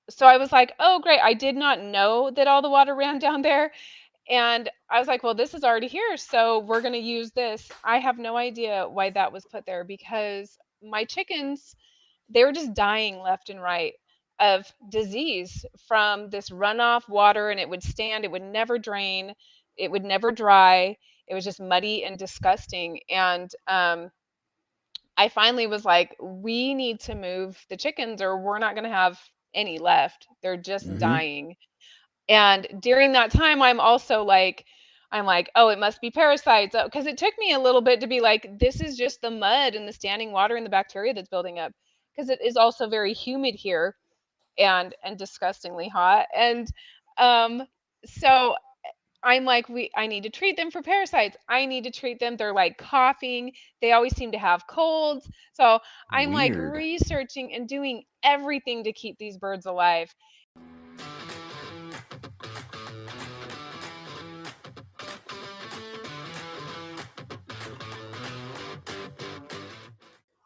so I was like, oh, great. I did not know that all the water ran down there. And I was like, well, this is already here. So we're going to use this. I have no idea why that was put there because my chickens, they were just dying left and right of disease from this runoff water, and it would stand, it would never drain, it would never dry. It was just muddy and disgusting. And I finally was like, we need to move the chickens or we're not going to have any left. They're just Mm-hmm. dying. And during that time, I'm like, oh, it must be parasites. Because it took me a little bit to be like, this is just the mud and the standing water and the bacteria that's building up. Because it is also very humid here and disgustingly hot. And um, so I'm like, I need to treat them for parasites. I need to treat them. They're like coughing. They always seem to have colds. So I'm like Weird. researching and doing everything to keep these birds alive.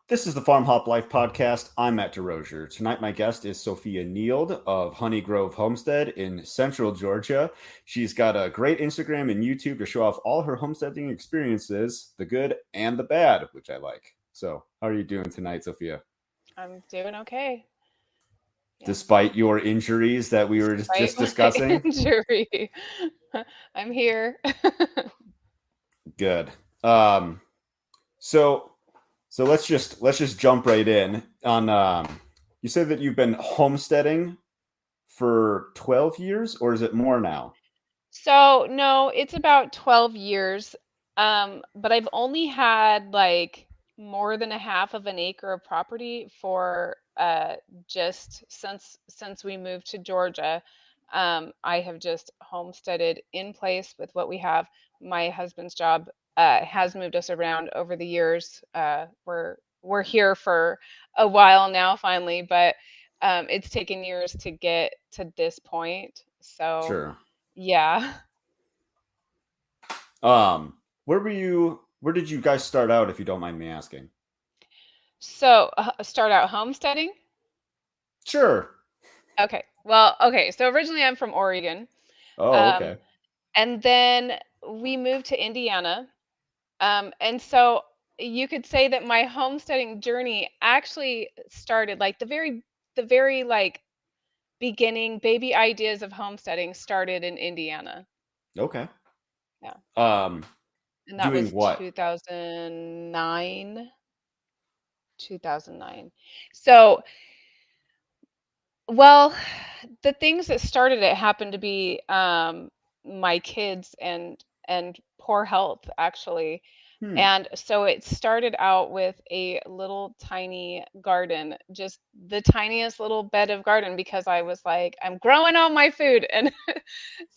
This is the Farm Hop Life podcast. I'm Matt DeRozier. Tonight, my guest is Sophia Neeld of Honey Grove Homestead in Central Georgia. She's got a great Instagram and YouTube to show off all her homesteading experiences, the good and the bad, which I like. So, how are you doing tonight, Sophia? I'm doing okay. Yeah. Despite your injuries that we were Despite just my discussing? injury, I'm here. Good. Um, so so let's just jump right in on you said that you've been homesteading for 12 years, or is it more now? So, no, it's about 12 years. But I've only had like more than a half of an acre of property for just since we moved to Georgia. I have just homesteaded in place with what we have. My husband's job has moved us around over the years. We're here for a while now, finally, but it's taken years to get to this point. So, Sure. yeah. Where were you? Where did you guys start out, if you don't mind me asking? So, start out homesteading. Sure. Okay. Well, okay. So originally I'm from Oregon. Oh, Um, okay. and then we moved to Indiana. And so you could say that my homesteading journey actually started like the very like beginning baby ideas of homesteading started in Indiana. Okay. Yeah. Um, And that doing was what? 2009, 2009. So, well, the things that started it happened to be my kids and poor health actually. Hmm. And so it started out with a little tiny garden, just the tiniest little bed of garden because I was like, I'm growing all my food. And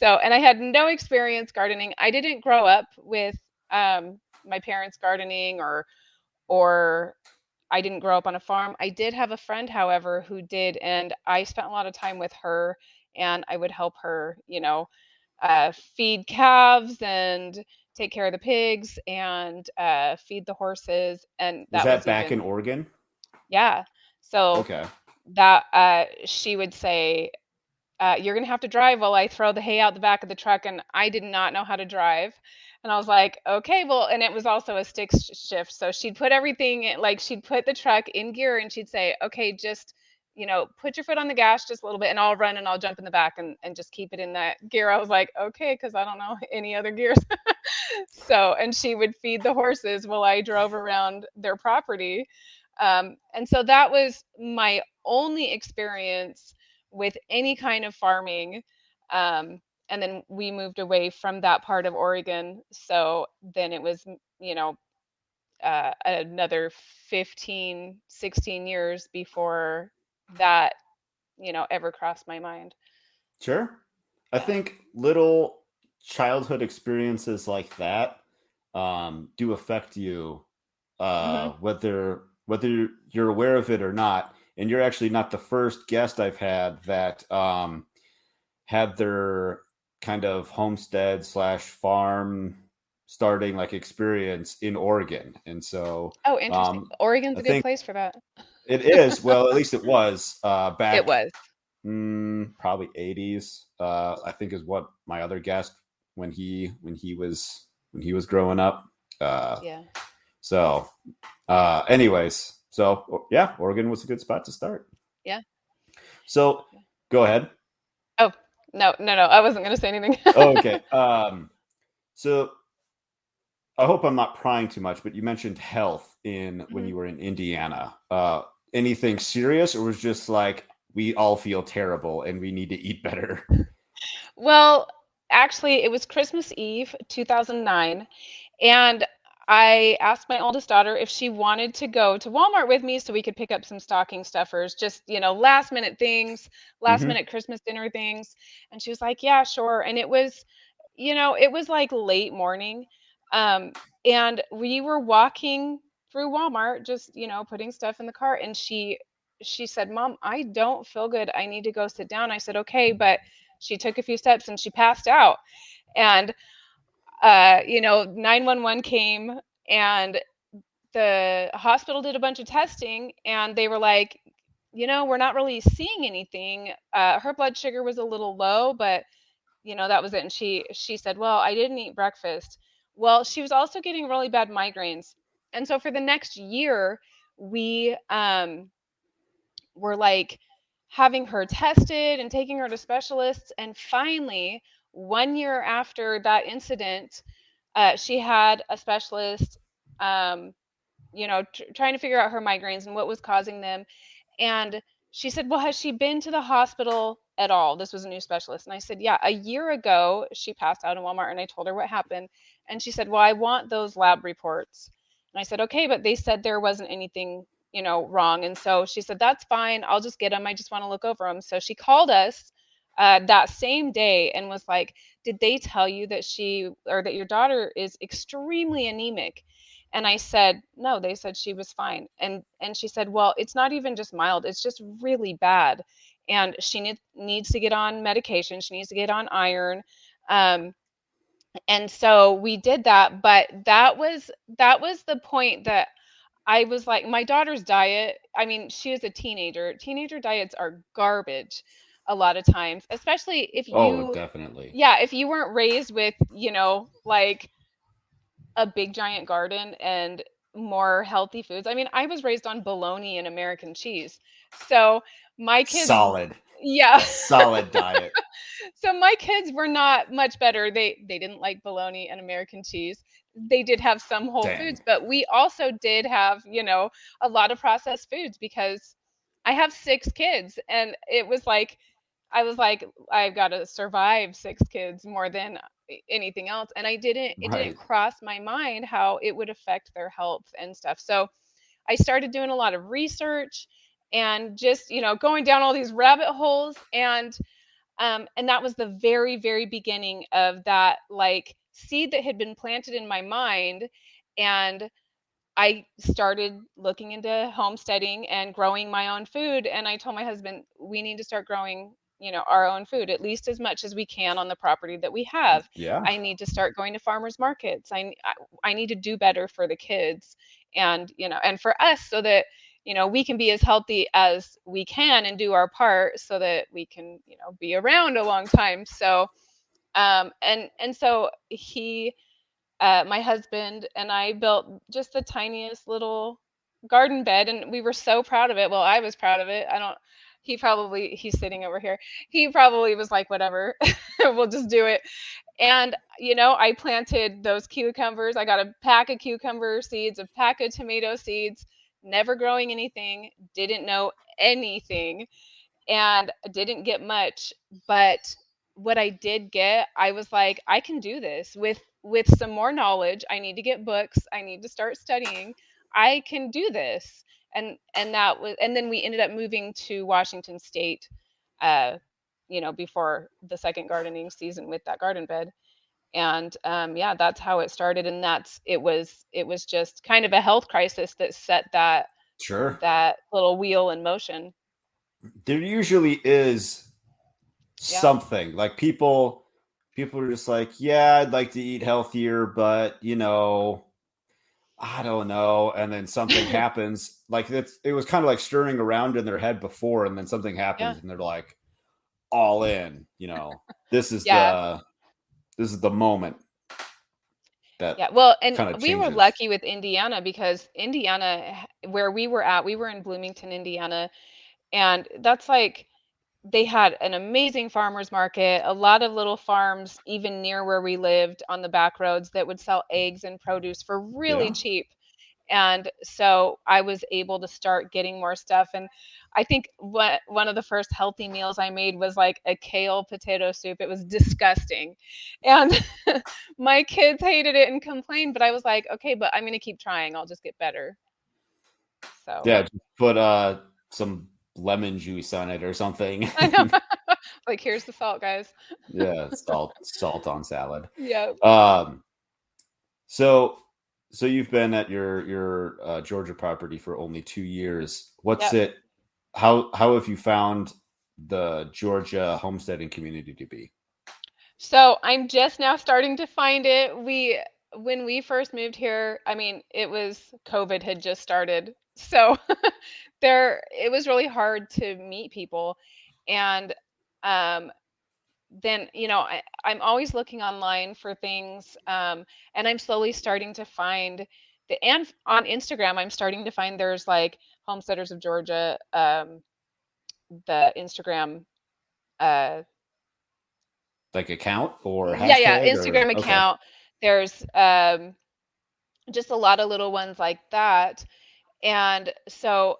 and I had no experience gardening. I didn't grow up with my parents gardening or I didn't grow up on a farm. I did have a friend, however, who did, and I spent a lot of time with her, and I would help her, feed calves and take care of the pigs and feed the horses, and Was that that was back in even, Oregon? yeah. So Okay. that she would say, "You're gonna have to drive while I throw the hay out the back of the truck," and I did not know how to drive. And I was like, okay, well, and it was also a shift. So she'd put everything like she'd put the truck in gear and she'd say, okay, just, put your foot on the gas just a little bit and I'll run and I'll jump in the back and just keep it in that gear. I was like, okay, because I don't know any other gears. So, and she would feed the horses while I drove around their property. And so that was my only experience with any kind of farming. And then we moved away from that part of Oregon. So then it was, you know, another 15, 16 years before that, ever crossed my mind. Sure. I Yeah. think little childhood experiences like that do affect you, Hmm. whether you're aware of it or not. And you're actually not the first guest I've had that had their kind of homestead slash farm starting like experience in Oregon. And so Oh, interesting. Oregon's I a good think place for that. it is, well, at least it was It back was. Probably 80s. I think is what my other guest when he was growing up. Uh, Yeah. so, anyways, so yeah, Oregon was a good spot to start. Yeah. So, Yeah. go ahead. Oh, no, no, no. I wasn't going to say anything. Oh, okay. So I hope I'm not prying too much, but you mentioned health in when Mhm. you were in Indiana. Anything serious, or was just like we all feel terrible and we need to eat better? Well, actually, it was Christmas Eve, 2009, and I asked my oldest daughter if she wanted to go to Walmart with me so we could pick up some stocking stuffers, just, last minute things, last Mm-hmm. minute Christmas dinner things. And she was like, "Yeah, sure." And it was like late morning. Um, and we were walking through Walmart, just, putting stuff in the cart, and she said, "Mom, I don't feel good. I need to go sit down." I said, "Okay," but she took a few steps and she passed out. And 911 came, and the hospital did a bunch of testing, and they were like, we're not really seeing anything. Her blood sugar was a little low, but that was it. And she said, "Well, I didn't eat breakfast." Well, she was also getting really bad migraines. And so for the next year, we were like having her tested and taking her to specialists. And finally, 1 year after that incident, she had a specialist, um, trying to figure out her migraines and what was causing them. And she said, "Well, has she been to the hospital at all?" This was a new specialist. And I said, "Yeah, a year ago, she passed out in Walmart." And I told her what happened. And she said, "Well, I want those lab reports." And I said, "Okay, but they said there wasn't anything, wrong." And so she said, "That's fine. I'll just get them. I just want to look over them." So she called us that same day and was like, "Did they tell you that your daughter is extremely anemic?" And I said, "No, they said she was fine." And she said, "Well, it's not even just mild, it's just really bad. And she needs to get on medication. She needs to get on iron." Um, and so we did that, but that was the point that I was like, my daughter's diet, I mean, she is a teenager. Teenager diets are garbage a lot of times, especially if Oh, you definitely. yeah, if you weren't raised with, like a big giant garden and more healthy foods. I mean, I was raised on bologna and American cheese. So my kids, Solid, yeah. a solid diet. So my kids were not much better. They didn't like bologna and American cheese. They did have some whole Dang. foods, but we also did have, a lot of processed foods because I have 6 kids, and it was like I was like, I've got to survive 6 kids more than anything else. And it didn't Right. cross my mind how it would affect their health and stuff. So I started doing a lot of research and just, going down all these rabbit holes. And that was the very, very beginning of that, like, seed that had been planted in my mind. And I started looking into homesteading and growing my own food. And I told my husband, we need to start growing, our own food, at least as much as we can on the property that we have. Yeah. I need to start going to farmers markets. I need to do better for the kids, and, and for us, so that, we can be as healthy as we can and do our part so that we can, be around a long time. So, and so my husband and I built just the tiniest little garden bed, and we were so proud of it. Well, I was proud of it. I don't, he's sitting over here. He probably was like, "Whatever, we'll just do it." And, I planted those cucumbers. I got a pack of cucumber seeds, a pack of tomato seeds, never growing anything, didn't know anything, and didn't get much. But what I did get, I was like, I can do this with some more knowledge. I need to get books. I need to start studying. I can do this. And then we ended up moving to Washington State, uh, before the second gardening season with that garden bed. And yeah, that's how it started. And it was just kind of a health crisis that set Sure. that little wheel in motion. There usually is Yeah. something like people are just like, yeah, I'd like to eat healthier, but I don't know. And then something happens. Like it was kind of like stirring around in their head before, and then something Yeah. happens, and they're like, all in. This is Yeah. the moment that Yeah. Well, and kind of we were changes. lucky with Indiana because Indiana, where we were at, we were in Bloomington, Indiana, and that's like they had an amazing farmers market, a lot of little farms, even near where we lived on the back roads that would sell eggs and produce for really Yeah. cheap. And so I was able to start getting more stuff. And I think one of the first healthy meals I made was like a kale potato soup. It was disgusting. And my kids hated it and complained, but I was like, okay, but I'm going to keep trying. I'll just get better. So Yeah, just put some lemon juice on it or something. I know. Like, here's the salt, guys. Yeah, salt on salad. Yeah. Um, so so you've been at your Georgia property for only 2 years. What's Yep. it? How have you found the Georgia homesteading community to be? So I'm just now starting to find it. When we first moved here, I mean, it was COVID had just started. So it was really hard to meet people. And um then, I'm always looking online for things. And I'm slowly starting to find and on Instagram, I'm starting to find there's like Homesteaders of Georgia, the Instagram uh Like account or yeah, yeah, hashtag or Instagram okay. account. There's just a lot of little ones like that. And so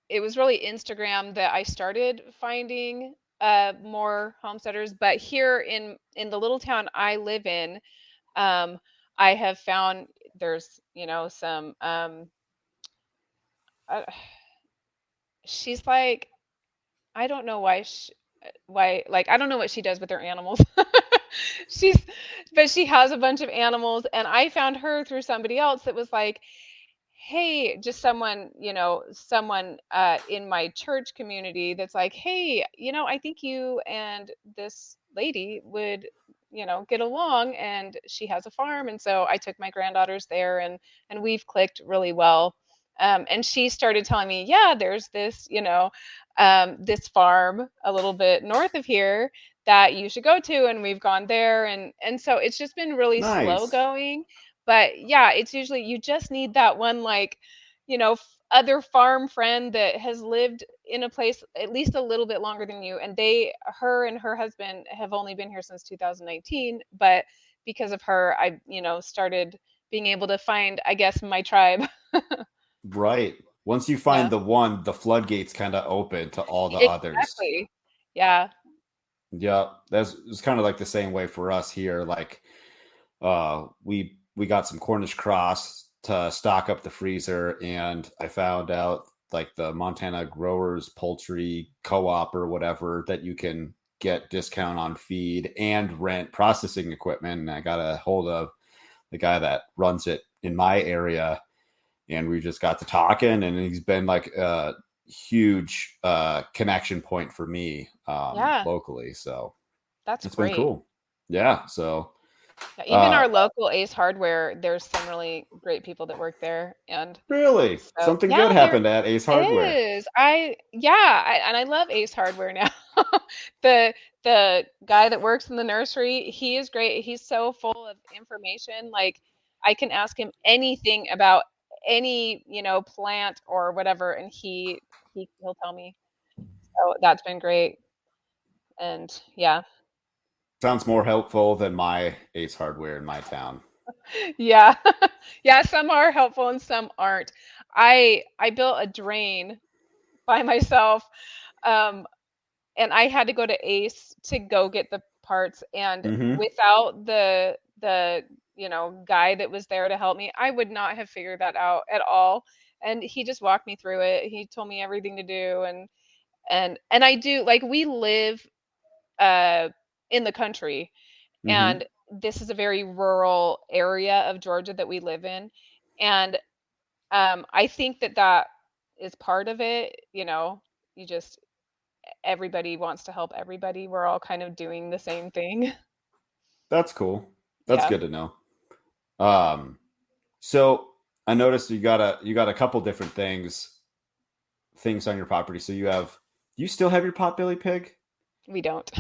it was really Instagram that I started finding more homesteaders. But here in the little town I live in, um, I have found there's some uh, she's like I don't know why like I don't know what she does with her animals. she's but she has a bunch of animals, and I found her through somebody else that was like, hey, just someone in my church community that's like, hey, I think you and this lady would get along, and she has a farm. And so I took my granddaughters there, and we've clicked really well. And she started telling me, yeah, there's this this farm a little bit north of here that you should go to, and we've gone there. And so it's just been really slow Nice. going. But yeah, it's usually you just need that one, like, other farm friend that has lived in a place at least a little bit longer than you. And her and her husband have only been here since 2019. But because of her, I, started being able to find, I guess, my tribe. Right. Once you find Yeah, the one, the floodgates kind of open to all the others. exactly. Yeah, Yeah, that's it's kind of like the same way for us here. Like, we got some Cornish cross to stock up the freezer, and I found out like the Montana Growers Poultry Co-op or whatever that you can get discount on feed and rent processing equipment. And I got a hold of the guy that runs it in my area, and we just got to talking, and he's been like a huge connection point for me yeah, locally. So that's it's been great. cool. Yeah. So Yeah, even uh, our local Ace Hardware, there's some really great people that work there. And really, so, something good yeah, there happened at Ace Hardware. is. And I love Ace Hardware now. The the guy that works in the nursery, he is great. He's so full of information. Like, I can ask him anything about any, plant or whatever, and he'll tell me. So that's been great. And yeah. Sounds more helpful than my Ace Hardware in my town. Yeah. Yeah, some are helpful and some aren't. I built a drain by myself, um, and I had to go to Ace to go get the parts. And Mm-hmm. without the guy that was there to help me, I would not have figured that out at all. And he just walked me through it. He told me everything to do. And I do, like, we live uh in the country, Mm-hmm. and this is a very rural area of Georgia that we live in. And I think that is part of it. You just everybody wants to help everybody. We're all kind of doing the same thing. That's cool. That's Yeah. good to know. Um, so I noticed you got a couple different things on your property. So you still have your potbelly pig? We don't.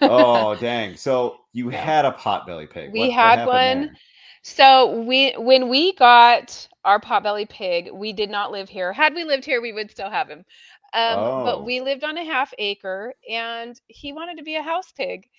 Oh, dang. So you No. had a potbelly pig. We What had happened one. there? So when we got our potbelly pig, we did not live here. Had we lived here, we would still have him. But Oh, we lived on a half acre, and he wanted to be a house pig.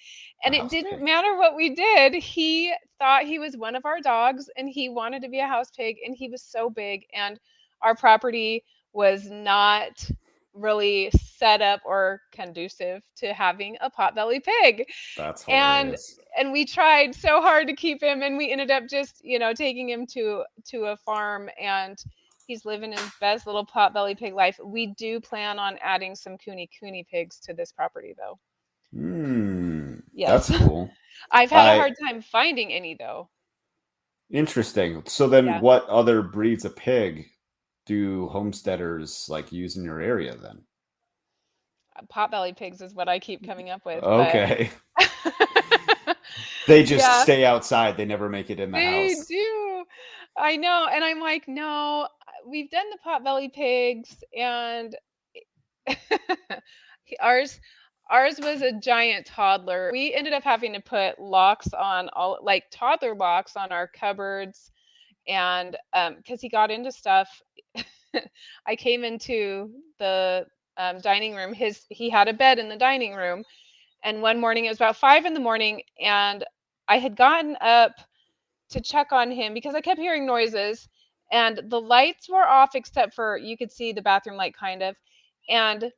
a And it house didn't pig. matter what we did. He thought he was one of our dogs, and he wanted to be a house pig, and he was so big, and our property was not really set up or conducive to having a potbelly pig. That's and hilarious. and we tried so hard to keep him, and we ended up just taking him to a farm, and he's living his best little potbelly pig life. We do plan on adding some cooney pigs to this property, though. Hmm, Yes. that's cool. I've had a I hard time finding any, though. Interesting. So then Yeah. what other breeds of pig do homesteaders like use in your area then? Potbelly pigs is what I keep coming up with, but Okay. They just yeah, stay outside. They never make it in the they house. do. I know, and I'm like, no, we've done the potbelly pigs, and ours ours was a giant toddler. We ended up having to put locks on, all like toddler locks on our cupboards, and because he got into stuff. I came into the dining room. He had a bed in the dining room, and one morning it was about 5 in the morning, and I had gotten up to check on him because I kept hearing noises, and the lights were off except for you could see the bathroom light kind of. And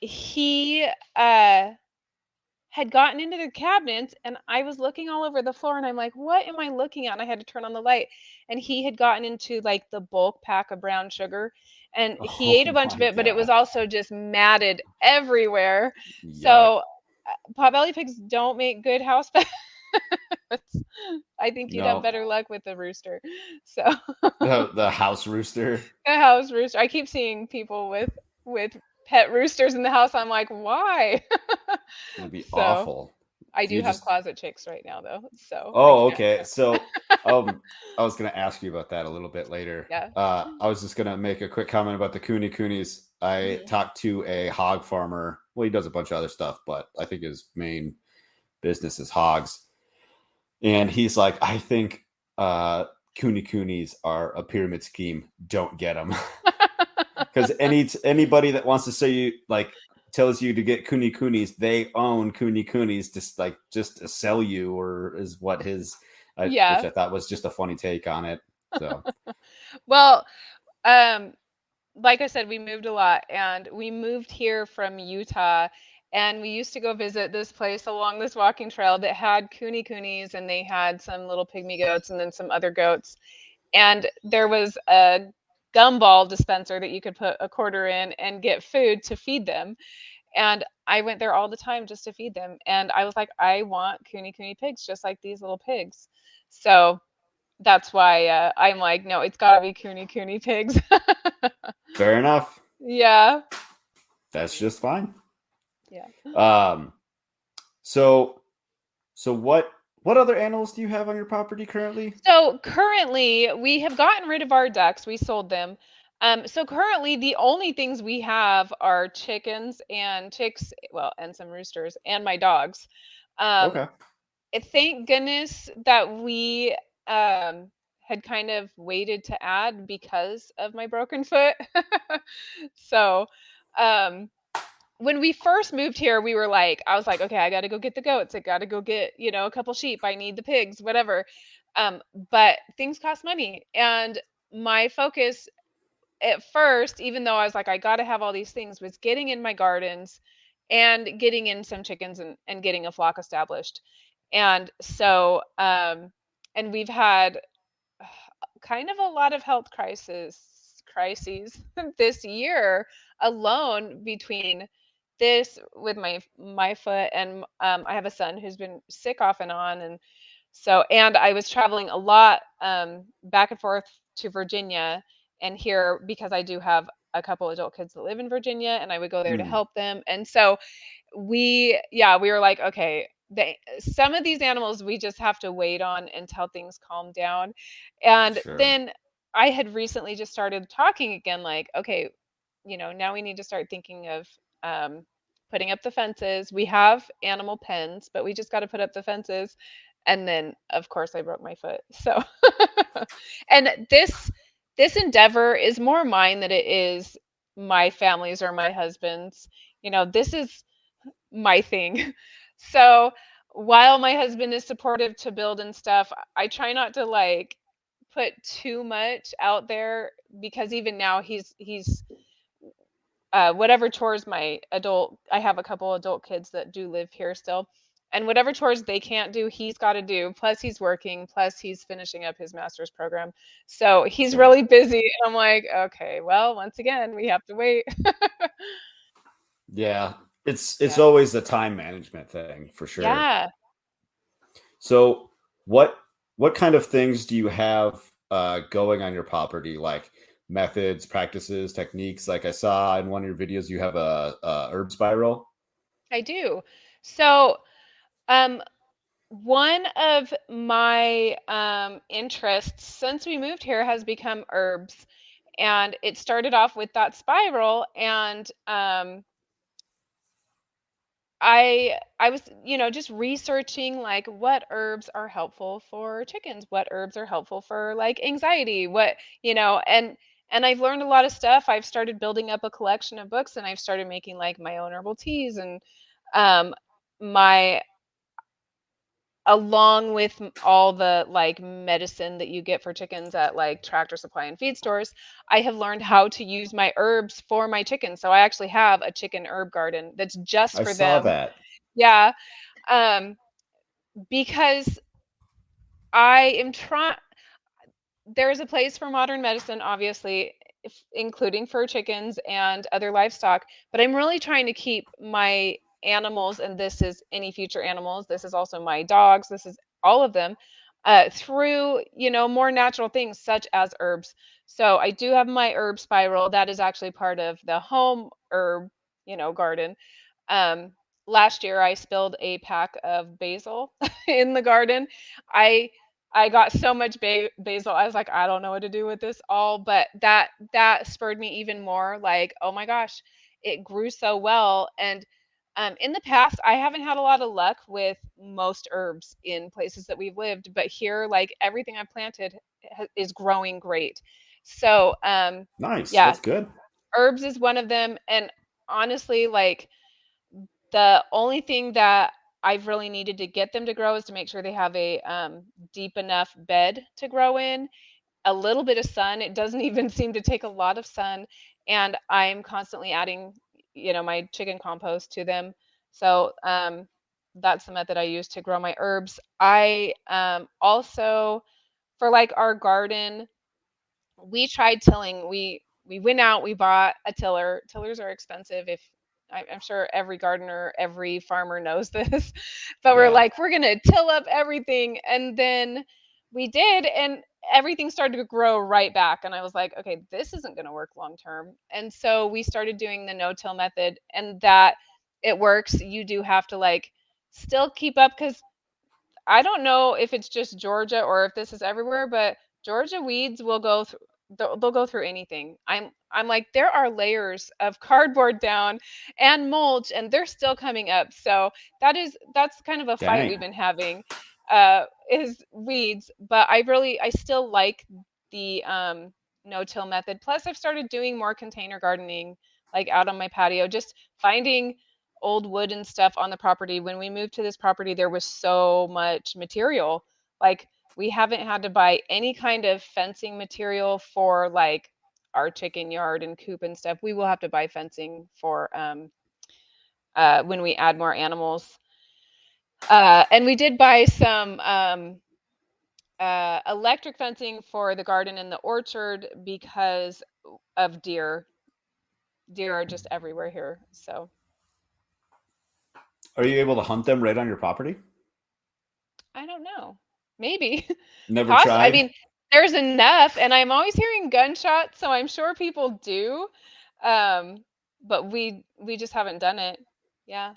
he had gotten into the cabinets, and I was looking all over the floor, and I'm like, what am I looking at? And I had to turn on the light, and he had gotten into like the bulk pack of brown sugar, and he ate a Oh bunch of my it, but it was God. also just matted everywhere. Yuck. So potbelly pigs don't make good house pets. I think you'd have No, better luck with the rooster. So the house rooster a house rooster. I keep seeing people with pet roosters in the house. I'm like, why? would be So awful. I You do have just closet chicks right now, though, so I Oh, can't. okay. So, I was gonna ask you about that a little bit later. Yeah. I was just gonna make a quick comment about the coonies. I Mhm. talked to a hog farmer. Well, he does a bunch of other stuff, but I think his main business is hogs. And he's like, I think coonies are a pyramid scheme. Don't get them. Because anybody that wants to say you like tells you to get coonies, they own coonies just to sell you, or is what his, which Yeah. I thought was just a funny take on it. So Well, um, like I said, we moved a lot, and we moved here from Utah, and we used to go visit this place along this walking trail that had coonies, and they had some little pygmy goats and then some other goats. And there was a gumball dispenser that you could put a quarter in and get food to feed them. And I went there all the time just to feed them. And I was like, I want cooney pigs just like these little pigs. So that's why I'm like, no, it's got to be cooney pigs. fair enough. Yeah. That's just fine. Yeah. Um, so what other animals do you have on your property currently? So currently, we have gotten rid of our ducks. We sold them. So currently, the only things we have are chickens and chicks, well, and some roosters, and my dogs. Um, Okay, thank goodness that we had kind of waited to add because of my broken foot. So, um, when we first moved here, we were like, I was like, okay, I got to go get the goats. I got to go get, a couple sheep. I need the pigs, whatever. Um, but things cost money. And my focus at first, even though I was like, I got to have all these things, was getting in my gardens and getting in some chickens and getting a flock established. And so, and we've had kind of a lot of health crises this year alone between this with my foot, and I have a son who's been sick off and on, and so and I was traveling a lot back and forth to Virginia and here because I do have a couple adult kids that live in Virginia, and I would go there to mm, help them. And so we were like, okay, some of these animals we just have to wait on until things calm down. And sure. then I had recently just started talking again, like, okay, now we need to start thinking of um putting up the fences. We have animal pens, but we just got to put up the fences. And then, of course, I broke my foot. So, and this endeavor is more mine than it is my family's or my husband's. This is my thing. So while my husband is supportive to build and stuff, I try not to like put too much out there because even now he's whatever chores I have a couple adult kids that do live here still. And whatever chores they can't do, he's got to do. Plus, he's working. Plus, he's finishing up his master's program. So he's Sure. really busy. And I'm like, okay, well, once again, we have to wait. Yeah. It's Yeah. always the time management thing for sure. Yeah. So what kind of things do you have going on your property, like methods, practices, techniques? Like I saw in one of your videos, you have a herb spiral. I do. So, um, one of my interests since we moved here has become herbs, and it started off with that spiral, and I was, just researching like what herbs are helpful for chickens, what herbs are helpful for like anxiety, and I've learned a lot of stuff. I've started building up a collection of books and I've started making like my own herbal teas and um my along with all the like medicine that you get for chickens at like Tractor Supply and feed stores, I have learned how to use my herbs for my chickens. So I actually have a chicken herb garden that's just I for saw them. that. Yeah, um, because I am trying. There's a place for modern medicine, obviously, including for chickens and other livestock. But I'm really trying to keep my animals, and this is any future animals. This is also my dogs. This is all of them through more natural things such as herbs. So I do have my herb spiral that is actually part of the home herb garden. um, Last year I spilled a pack of basil in the garden. I I got so much basil. I was like, I don't know what to do with this all, but that spurred me even more. Like, oh my gosh, it grew so well. And in the past, I haven't had a lot of luck with most herbs in places that we've lived, but here, like everything I've planted is growing great. So, Nice. yeah, That's good. herbs is one of them. And honestly, like the only thing that I've really needed to get them to grow is to make sure they have a deep enough bed to grow in, a little bit of sun. It doesn't even seem to take a lot of sun, and I'm constantly adding, my chicken compost to them. So that's the method I use to grow my herbs. I also for like our garden we tried tilling. We went out, we bought a tiller. Tillers are expensive. If I'm sure every gardener, every farmer knows this, but we're Yeah. like, we're gonna till up everything, and then we did, and everything started to grow right back. And I was like, okay, this isn't gonna work long term. And so we started doing the no-till method, and that it works. You do have to like still keep up because I don't know if it's just Georgia or if this is everywhere, but Georgia weeds will go through they'll go through anything. I'm like there are layers of cardboard down and mulch and they're still coming up. So that's kind of a fight we've Dang. been having is weeds, but I still like the no-till method. Plus I've started doing more container gardening like out on my patio, just finding old wood and stuff on the property. When we moved to this property, there was so much material. Like we haven't had to buy any kind of fencing material for like our chicken yard and coop and stuff. We will have to buy fencing for when we add more animals. And we did buy some electric fencing for the garden and the orchard because of deer. Deer are just everywhere here. So Are you able to hunt them right on your property? I don't know. Maybe. Never I tried. mean, there's enough, and I'm always hearing gunshots, so I'm sure people do. Um, but we just haven't done it. Yeah.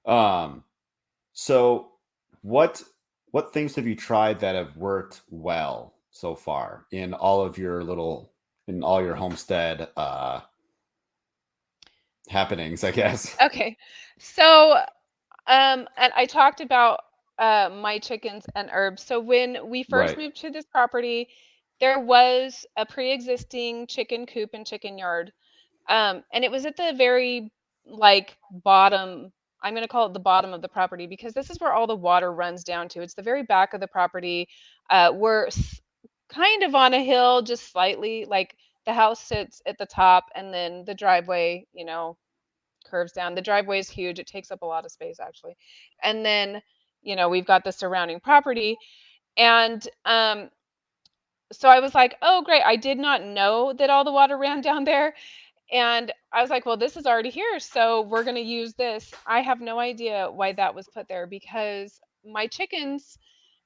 Um, so what what things have you tried that have worked well so far in all of your little in all your homestead happenings, I guess. Okay. So, and I talked about my chickens and herbs. So when we first Right. moved to this property, there was a pre-existing chicken coop and chicken yard. And it was at the very like bottom, I'm going to call it the bottom of the property because this is where all the water runs down to. It's the very back of the property. Kind of on a hill, just slightly. Like the house sits at the top, and then the driveway, curves down. The driveway is huge. It takes up a lot of space actually. And then, we've got the surrounding property. And so I was like, oh, great. I did not know that all the water ran down there. And I was like, well, this is already here, so we're going to use this. I have no idea why that was put there because my chickens,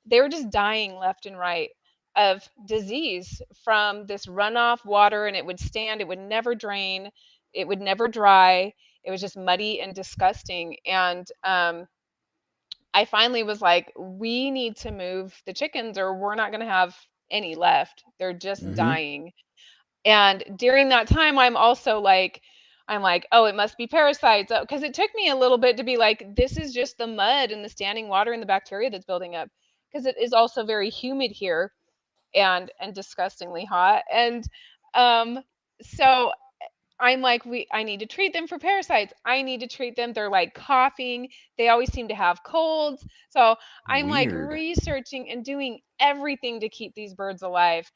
they were just dying left and right of disease from this runoff water, and it would stand, it would never drain, it would never dry. It was just muddy and disgusting. And I finally was like, we need to move the chickens or we're not going to have any left. They're just Mm-hmm. dying. And during that time, I'm like, oh, it must be parasites. Because it took me a little bit to be like, this is just the mud and the standing water and the bacteria that's building up. Because it is also very humid here and disgustingly hot. And um, so I'm like, I need to treat them for parasites. I need to treat them. They're like coughing. They always seem to have colds. So I'm like Weird. researching and doing everything to keep these birds alive.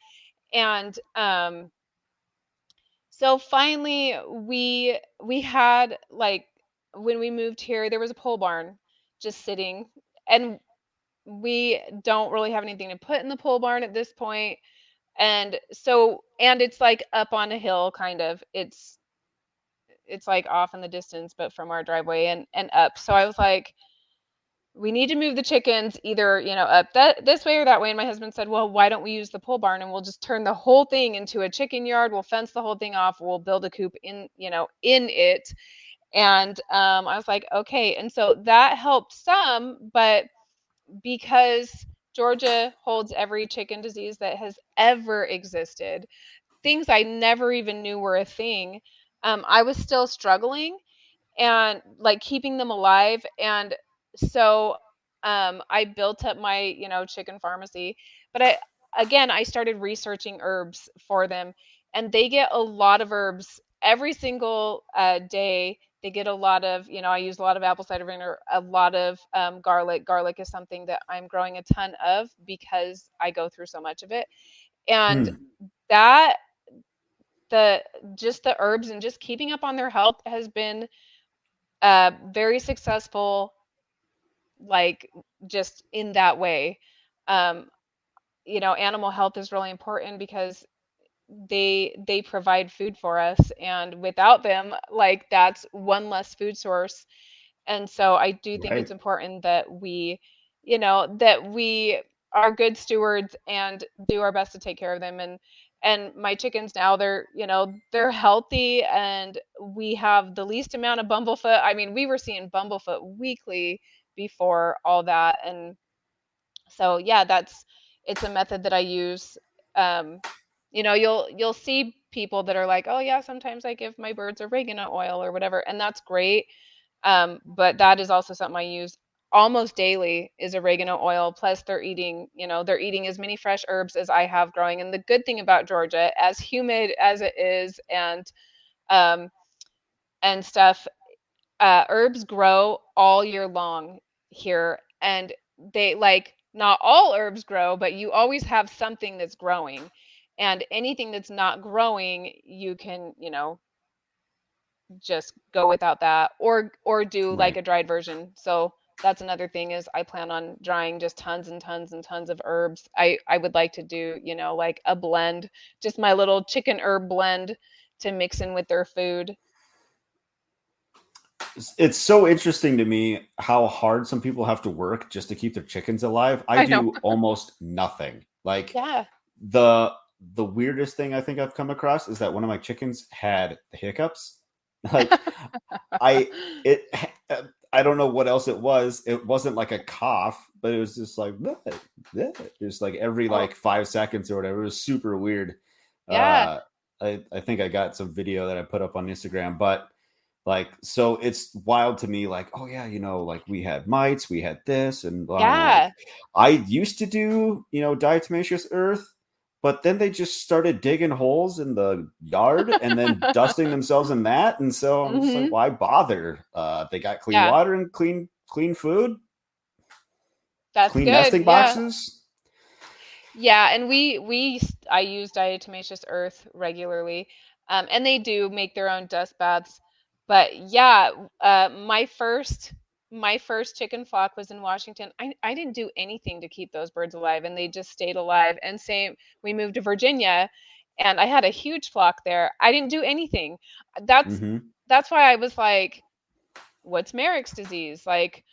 And so finally we had like when we moved here, there was a pole barn just sitting, and we don't really have anything to put in the pole barn at this point. And it's like up on a hill kind of. It's like off in the distance, but from our driveway and up. So I was like, we need to move the chickens either, up that this way or that way. And my husband said, well, why don't we use the pole barn and we'll just turn the whole thing into a chicken yard. We'll fence the whole thing off. We'll build a coop in it. And I was like, okay. And so that helped some, but because Georgia holds every chicken disease that has ever existed, things I never even knew were a thing, I was still struggling and like keeping them alive. And so I built up my, chicken pharmacy. But I started researching herbs for them, and they get a lot of herbs every single day. They get a lot of, I use a lot of apple cider vinegar, a lot of garlic. Garlic is something that I'm growing a ton of because I go through so much of it. And Hmm. that, the just the herbs and just keeping up on their health has been very successful, like just in that way. Um, Animal health is really important because they provide food for us, and without them, like that's one less food source. And so I do think it's Right. important that we are good stewards and do our best to take care of them. And my chickens now, they're healthy, and we have the least amount of bumblefoot. I mean, we were seeing bumblefoot weekly before all that. And so yeah, it's a method that I use. Um, you'll see people that are like, oh yeah, sometimes I give my birds oregano oil or whatever, and that's great. But that is also something I use almost daily is oregano oil. Plus they're eating as many fresh herbs as I have growing. And the good thing about Georgia, as humid as it is um, and stuff, herbs grow all year long here. And they like not all herbs grow, but you always have something that's growing. And anything that's not growing, you can, just go without that or do like Right. a dried version. So that's another thing is I plan on drying just tons and tons and tons of herbs. I would like to do, like a blend, just my little chicken herb blend to mix in with their food. It's so interesting to me how hard some people have to work just to keep their chickens alive. I I know. do almost nothing. Like Yeah. the the weirdest thing I think I've come across is that one of my chickens had the hiccups. Like I it I don't know what else it was. It wasn't like a cough, but it was just like bleh, bleh. Just like every Oh, like 5 seconds or whatever. It was super weird. yeah. Uh I think I got some video that I put up on Instagram, but Like, so it's wild to me, like, oh yeah, like we had mites, we had this, and like Yeah. I used to do, diatomaceous earth, but then they just started digging holes in the yard and then dusting themselves in that. And so I'm just like, Hmm. why bother? They got clean Yeah, water and clean food, that's clean good. nesting Yeah. boxes. Yeah, and I use diatomaceous earth regularly, and they do make their own dust baths. But yeah, my first chicken flock was in Washington. I didn't do anything to keep those birds alive, and they just stayed alive. And same, we moved to Virginia, and I had a huge flock there. I didn't do anything. That's Mm-hmm. that's why I was like, what's Merrick's disease? Like,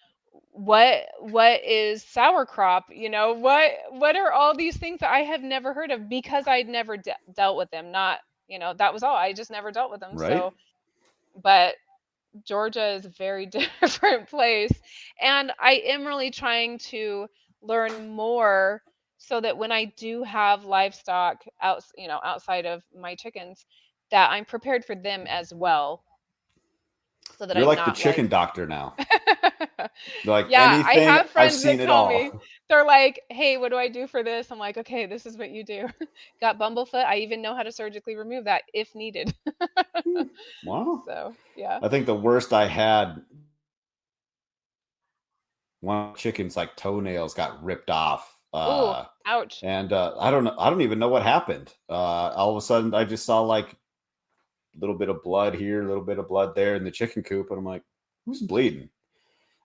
what is sauerkraut? What are all these things that I have never heard of because I'd never dealt with them? Not, that was all. I just never dealt with them. Right. So, but Georgia is a very different place, and I am really trying to learn more so that when I do have livestock outside of my chickens, that I'm prepared for them as well, so that You're I'm like the not like chicken doctor now. Like yeah, I anything, have I've friends seen that it tell all. me, they're like, "Hey, what do I do for this?" I'm like, "Okay, this is what you do." Got bumblefoot. I even know how to surgically remove that if needed. Wow. So, yeah. I think the worst I had, one chicken's like toenails got ripped off. Ooh, ouch. And I don't even know what happened. All of a sudden, I just saw like a little bit of blood here, a little bit of blood there in the chicken coop, and I'm like, who's bleeding?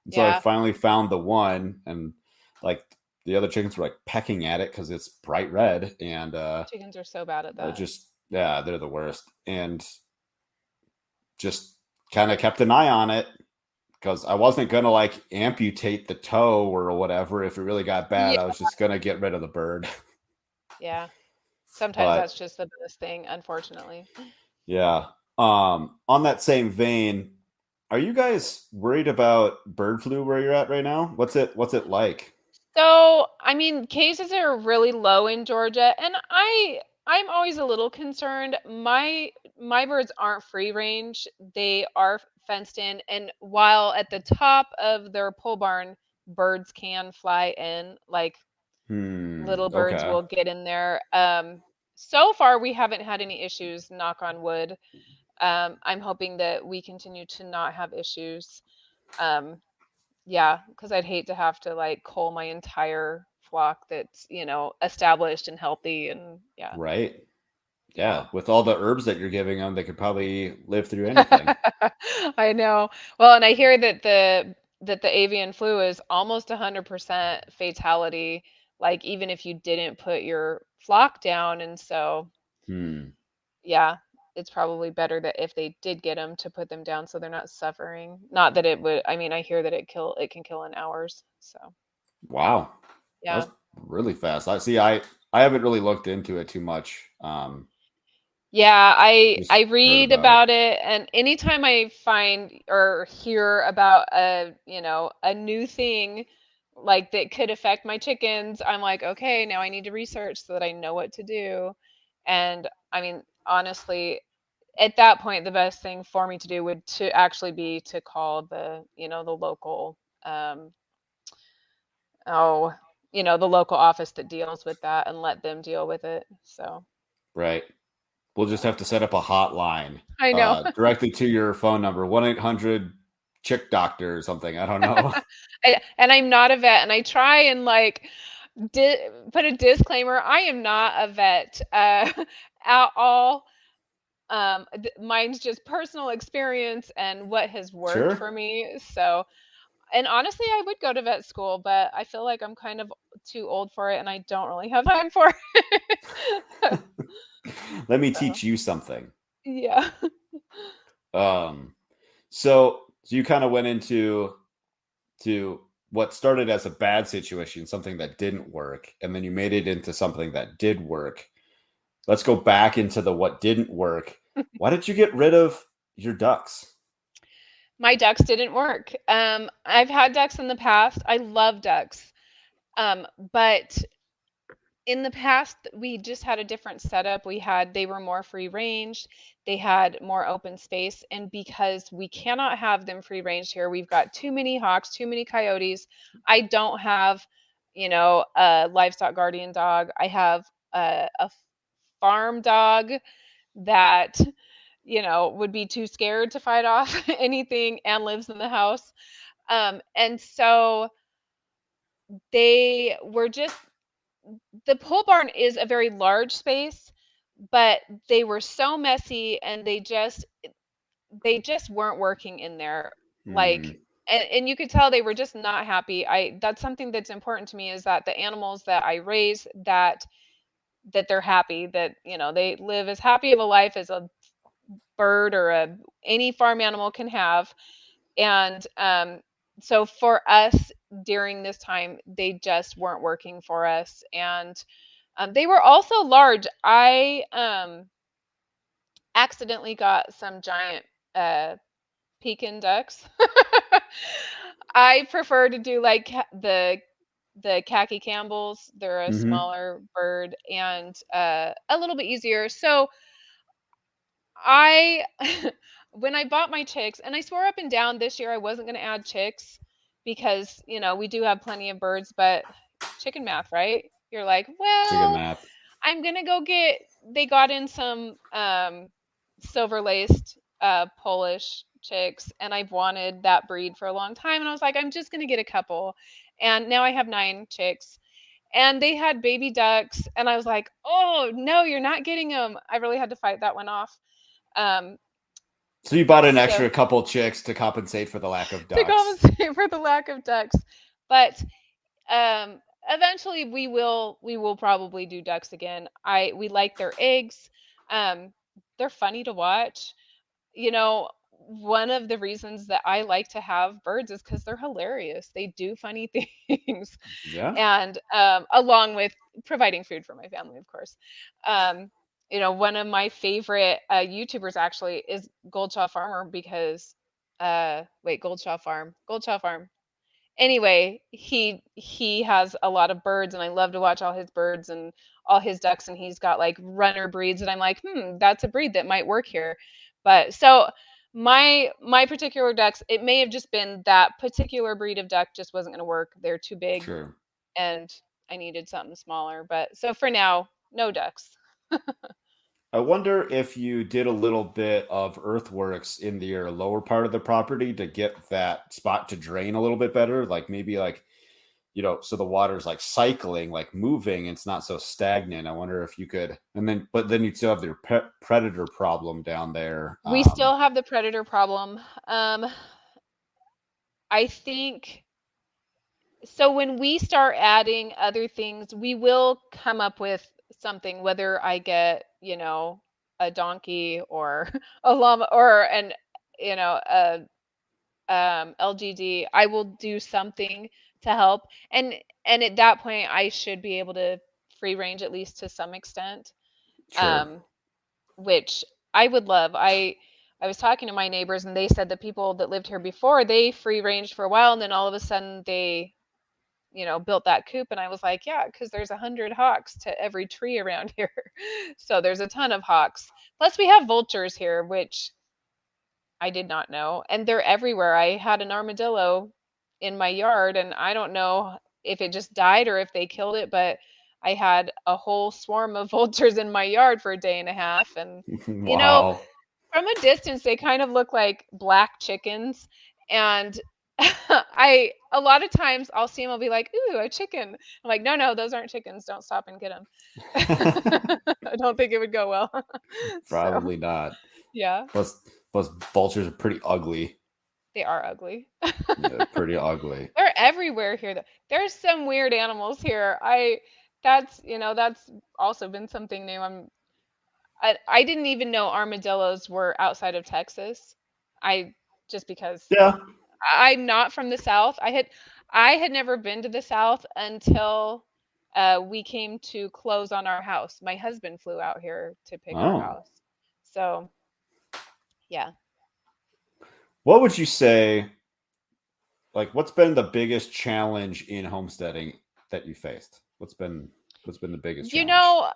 And so I Yeah, finally found the one, and like the other chickens were like pecking at it because it's bright red, and chickens are so bad at that. just yeah, they're the worst, and just kind of kept an eye on it because I wasn't gonna like amputate the toe or whatever if it really got bad. Yeah, I was just gonna get rid of the bird. yeah. Sometimes But that's just the best thing, unfortunately. yeah. On that same vein, are you guys worried about bird flu where you're at right now? What's it like? So, I mean, cases are really low in Georgia, and I'm always a little concerned. My birds aren't free range. They are fenced in, and while at the top of their pole barn, birds can fly in, like little birds Okay. will get in there. So far we haven't had any issues, knock on wood. I'm hoping that we continue to not have issues. Um, yeah, because I'd hate to have to like cull my entire flock that's, established and healthy and yeah, Right. Yeah. yeah. With all the herbs that you're giving them, they could probably live through anything. I know. Well, and I hear that the avian flu is almost 100% fatality, like even if you didn't put your flock down. And so, Hmm. yeah, it's probably better that if they did get them to put them down so they're not suffering. Not that it would, I mean, I hear that it can kill in hours. So, Wow. That yeah. was really fast. I see. I haven't really looked into it too much. Yeah, I Just I heard read about it. about it, and anytime I find or hear about a new thing like that could affect my chickens, I'm like, okay, now I need to research so that I know what to do. And I mean, honestly, at that point, the best thing for me to do would to actually be to call the local um oh, the local office that deals with that and let them deal with it. So, Right. We'll just yeah. have to set up a hotline I know. directly to your phone number, 1-800 chick doctor or something. I don't know. And I'm not a vet, and I try and like put a disclaimer. I am not a vet at all. Mine's just personal experience and what has worked Sure. for me. So, and honestly, I would go to vet school, but I feel like I'm kind of too old for it, and I don't really have time for it. Let me So, teach you something. yeah. Um, so you kind of went into to what started as a bad situation, something that didn't work, and then you made it into something that did work. Let's go back into the what didn't work. Why did you get rid of your ducks? My ducks didn't work. I've had ducks in the past. I love ducks. But in the past we just had a different setup. They were more free range, they had more open space, and because we cannot have them free range here, we've got too many hawks, too many coyotes. I don't have, a livestock guardian dog. I have a farm dog that, would be too scared to fight off anything and lives in the house. And so they were just the pole barn is a very large space, but they were so messy and they just weren't working in there. Hmm. Like, and you could tell they were just not happy. I That's something that's important to me, is that the animals that I raise, that they're happy, that they live as happy of a life as a bird or any farm animal can have. And so for us during this time, they just weren't working for us. And they were also large. I accidentally got some giant uh, Pekin ducks. I prefer to do like the khaki Campbells. They're a Mm-hmm. smaller bird and a little bit easier. So I when I bought my chicks, and I swore up and down this year I wasn't going to add chicks because, we do have plenty of birds, but chicken math, right? You're like, Chicken well, math. I'm going to go get they got in some silver laced Polish chicks, and I've wanted that breed for a long time, and I was like, I'm just going to get a couple. And now I have 9 chicks, and they had baby ducks, and I was like, "Oh, no, you're not getting them." I really had to fight that one off. Um, So you bought an so extra couple chicks to compensate for the lack of to ducks. compensate for the lack of ducks, but eventually we will probably do ducks again. We like their eggs. Um, they're funny to watch. One of the reasons that I like to have birds is because they're hilarious. They do funny things, Yeah. and along with providing food for my family, of course. Um, one of my favorite YouTubers actually is Goldshaw Farmer, because wait, Goldshaw Farm. Anyway, he has a lot of birds, and I love to watch all his birds and all his ducks, and he's got like runner breeds, and I'm like, that's a breed that might work here. But so my particular ducks, it may have just been that particular breed of duck just wasn't going to work. They're too big, Sure. and I needed something smaller. But so for now, no ducks. I wonder if you did a little bit of earthworks in the lower part of the property to get that spot to drain a little bit better. Like maybe like, so the water's like cycling, like moving, and it's not so stagnant. I wonder if you could, but then you'd still have your predator problem down there. We still have the predator problem. I think so. When we start adding other things, we will come up with something, whether I get, a donkey or a llama or a LGD. I will do something to help. And at that point I should be able to free range at least to some extent. Sure. Um, which I would love. I was talking to my neighbors, and they said the people that lived here before, they free ranged for a while, and then all of a sudden they, built that coop. And I was like, yeah, because there's 100 hawks to every tree around here. So there's a ton of hawks. Plus we have vultures here, which I did not know, and they're everywhere. I had an armadillo in my yard, and I don't know if it just died or if they killed it, but I had a whole swarm of vultures in my yard for a day and a half. And you know, Wow. from a distance they kind of look like black chickens. And I a lot of times I'll see them, I'll be like, "Ooh, a chicken." I'm like, "No, no, those aren't chickens. Don't stop and get them." I don't think it would go well. So, Probably not. yeah, Plus, plus vultures are pretty ugly. they are ugly. Yeah, pretty ugly. They're everywhere here though. There's some weird animals here. That's also been something new. I didn't even know armadillos were outside of Texas. I Just because Yeah. I'm not from the South. I had never been to the South until we came to close on our house. My husband flew out here to pick our Oh. house. So, yeah. What would you say? Like, what's been the biggest challenge in homesteading that you faced? What's been? What's been the biggest You challenge? know,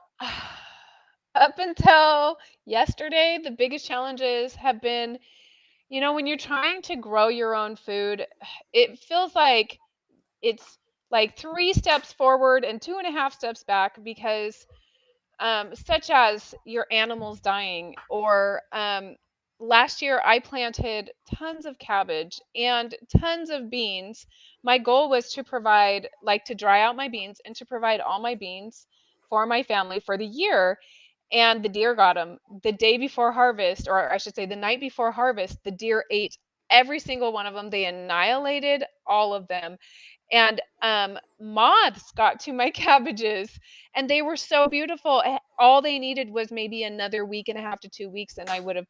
up until yesterday, the biggest challenges have been, when you're trying to grow your own food, it feels like it's like three steps forward and two and a half steps back because such as your animals dying, or last year I planted tons of cabbage and tons of beans. My goal was to provide, like, to dry out my beans and to provide all my beans for my family for the year. And the deer got them the day before harvest, or I should say the night before harvest. The deer ate every single one of them. They annihilated all of them, and moths got to my cabbages, and they were so beautiful. All they needed was maybe another week and a half to 2 weeks, and I would have,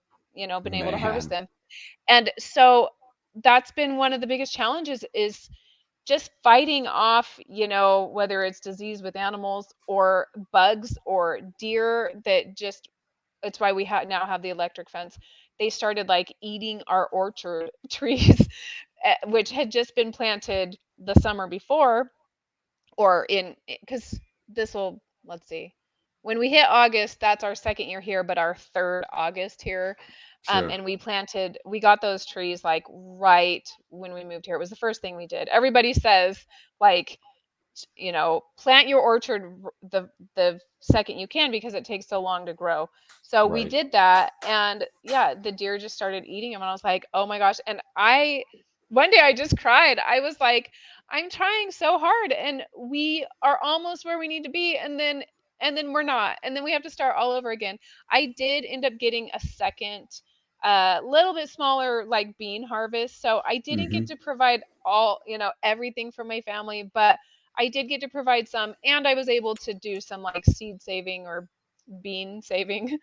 been able to harvest Man, them. And so that's been one of the biggest challenges, is just fighting off, whether it's disease with animals or bugs or deer that just, it's why we now have the electric fence. They started like eating our orchard trees, which had just been planted the summer before, or in, because this will, let's see, when we hit August, that's our second year here, but our third August here. sure. And we got those trees like right when we moved here. It was the first thing we did. Everybody says, like, plant your orchard the second you can because it takes so long to grow. So we Right. did that, and yeah, the deer just started eating them, and I was like, oh my gosh. And I one day I just cried. I was like, I'm trying so hard, and we are almost where we need to be, and then we're not, and then we have to start all over again. I did end up getting a second, little bit smaller, like, bean harvest, so I didn't get Hmm. to provide all, everything for my family, but I did get to provide some, and I was able to do some like seed saving or bean saving,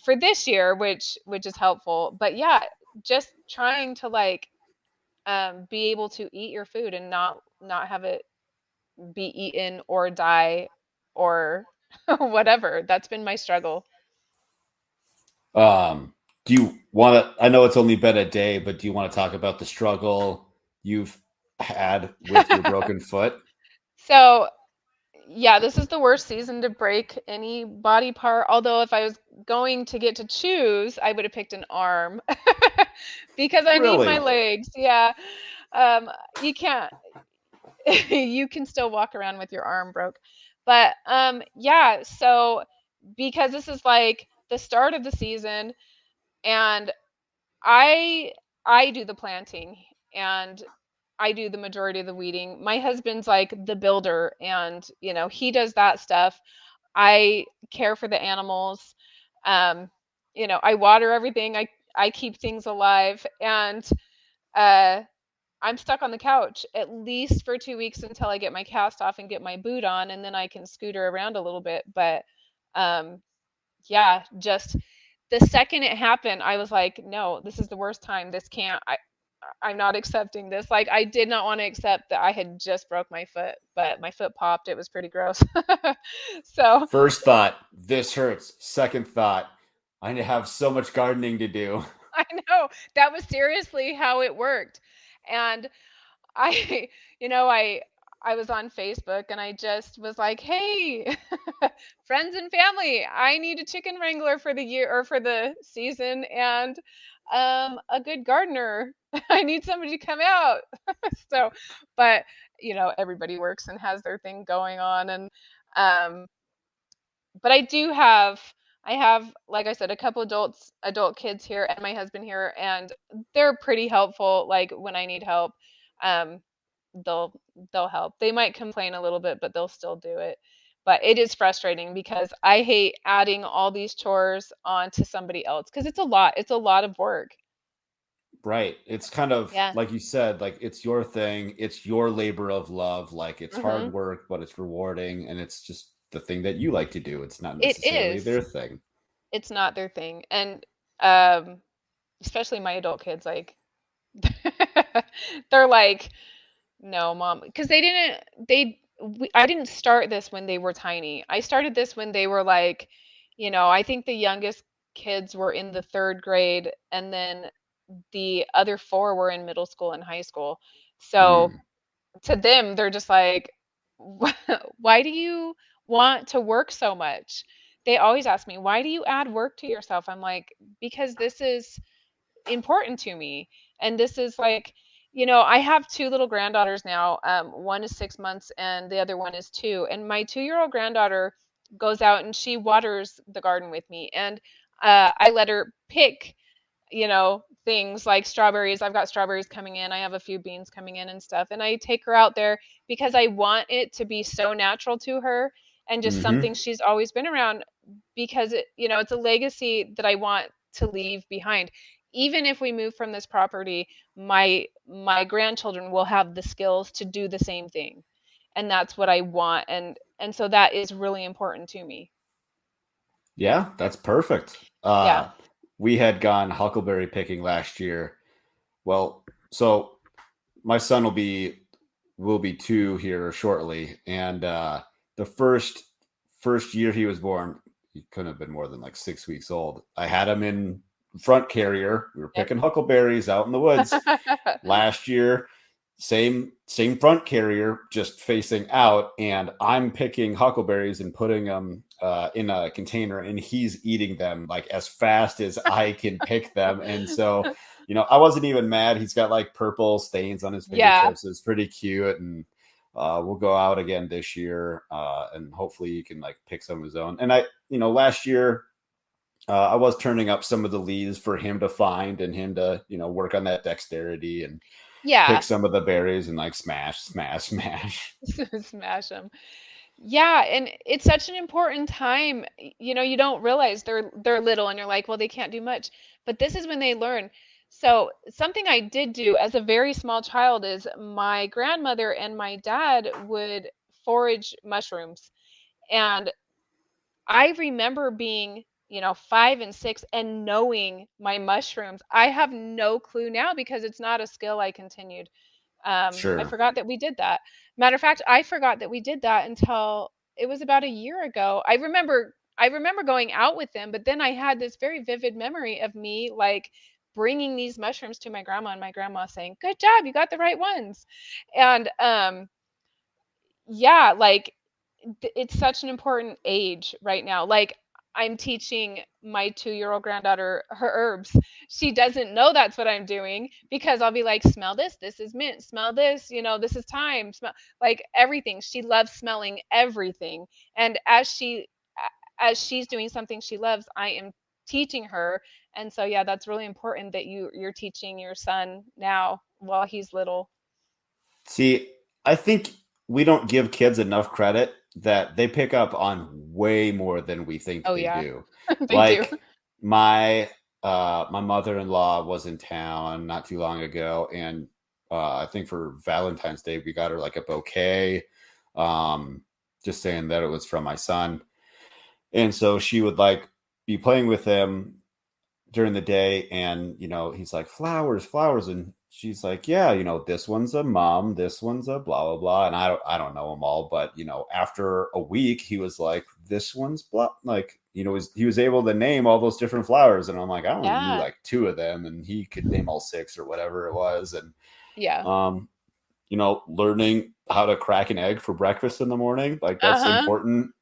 for this year, which is helpful. But yeah, just trying to, like, be able to eat your food and not have it be eaten or die, or whatever. That's been my struggle. Do you want to? I know it's only been a day, but do you want to talk about the struggle you've had with your broken foot? So yeah, this is the worst season to break any body part. Although if I was going to get to choose, I would have picked an arm because I need my Really? legs. Yeah. You can't, you can still walk around with your arm broke. But yeah, so because this is like the start of the season, and I I do the planting, and I do the majority of the weeding. My husband's like the builder, and he does that stuff. I care for the animals. Um, I water everything. I keep things alive, and uh, I'm stuck on the couch at least for 2 weeks until I get my cast off and get my boot on, and then I can scooter around a little bit. But um, yeah, just the second it happened, I was like, no, this is the worst time. This can't. I'm not accepting this. Like, I did not want to accept that I had just broke my foot, but my foot popped. It was pretty gross. So First thought, this hurts. Second thought, I have so much gardening to do. I know that was seriously how it worked. And I, you know, I I was on Facebook, and I just was like, "Hey, friends and family, I need a chicken wrangler for the year or for the season, and a good gardener. I need somebody to come out." So, but everybody works and has their thing going on, and um, but I have, like I said, a couple adult kids here, and my husband here, and they're pretty helpful. Like, when I need help, um, they'll they'll help. They might complain a little bit, but they'll still do it. But it is frustrating because I hate adding all these chores onto somebody else because it's a lot. It's a lot of work. Right. It's kind of Yeah. like you said, like it's your thing, it's your labor of love. Like it's hard Mhm. work, but it's rewarding, and it's just the thing that you like to do. It's not It necessarily is. their thing. It's not their thing, and um, especially my adult kids, like, they're like, no, mom, because I didn't start this when they were tiny. I started this when they were like, I think the youngest kids were in the third grade, and then the other four were in middle school and high school. So Mm. to them, they're just like, why do you want to work so much? They always ask me, why do you add work to yourself? I'm like, because this is important to me. And this is like, I have two little granddaughters now. One is 6 months and the other one is 2. And my 2-year-old granddaughter goes out and she waters the garden with me. And I let her pick, things like strawberries. I've got strawberries coming in. I have a few beans coming in and stuff. And I take her out there because I want it to be so natural to her and just Mm-hmm. something she's always been around, because it's a legacy that I want to leave behind. Even if we move from this property, my grandchildren will have the skills to do the same thing. And that's what I want, and so that is really important to me. Yeah, that's perfect. Yeah. We had gone huckleberry picking last year. Well, so my son will be 2 here shortly, and the first year he was born, he couldn't have been more than like 6 weeks old. I had him in front carrier. We were Yep. picking huckleberries out in the woods. Last year, same front carrier, just facing out, and I'm picking huckleberries and putting them in a container, and he's eating them like as fast as I can pick them. And so, I wasn't even mad. He's got like purple stains on his Yeah. fingertips. It's pretty cute, and we'll go out again this year, and hopefully he can like pick some of his own. And last year I was turning up some of the leaves for him to find and him to, work on that dexterity and pick Yeah. some of the berries and like smash, smash, smash. Smash them. Yeah, and it's such an important time. You don't realize they're little and you're like, well, they can't do much. But this is when they learn. So, something I did do as a very small child is my grandmother and my dad would forage mushrooms. And I remember being, 5 and 6 and knowing my mushrooms. I have no clue now because it's not a skill I continued. I Sure. forgot that we did that. Matter of fact, I forgot that we did that until it was about a year ago. I remember going out with them, but then I had this very vivid memory of me like bringing these mushrooms to my grandma and my grandma saying, "Good job, you got the right ones." And yeah, like it's such an important age right now. Like I'm teaching my 2-year-old granddaughter her herbs. She doesn't know that's what I'm doing because I'll be like, smell this. This is mint. Smell this. This is thyme. Smell like everything. She loves smelling everything. And as she's doing something she loves, I am teaching her. And so yeah, that's really important that you're teaching your son now while he's little. See, I think we don't give kids enough credit that they pick up on way more than we think Oh they yeah, do. they do. Like my mother-in-law was in town not too long ago, and I think for Valentine's Day we got her like a bouquet, um, just saying that it was from my son. And so she would like be playing with him during the day, and he's like, flowers, flowers, and she's like, yeah, this one's a mom, this one's a blah blah blah, and I don't know them all, but after a week he was like, this one's blah, like, he was able to name all those different flowers, and I'm like, I only knew Yeah. like 2 of them, and he could name all 6 or whatever it was. And Yeah. um learning how to crack an egg for breakfast in the morning, like Uh-huh.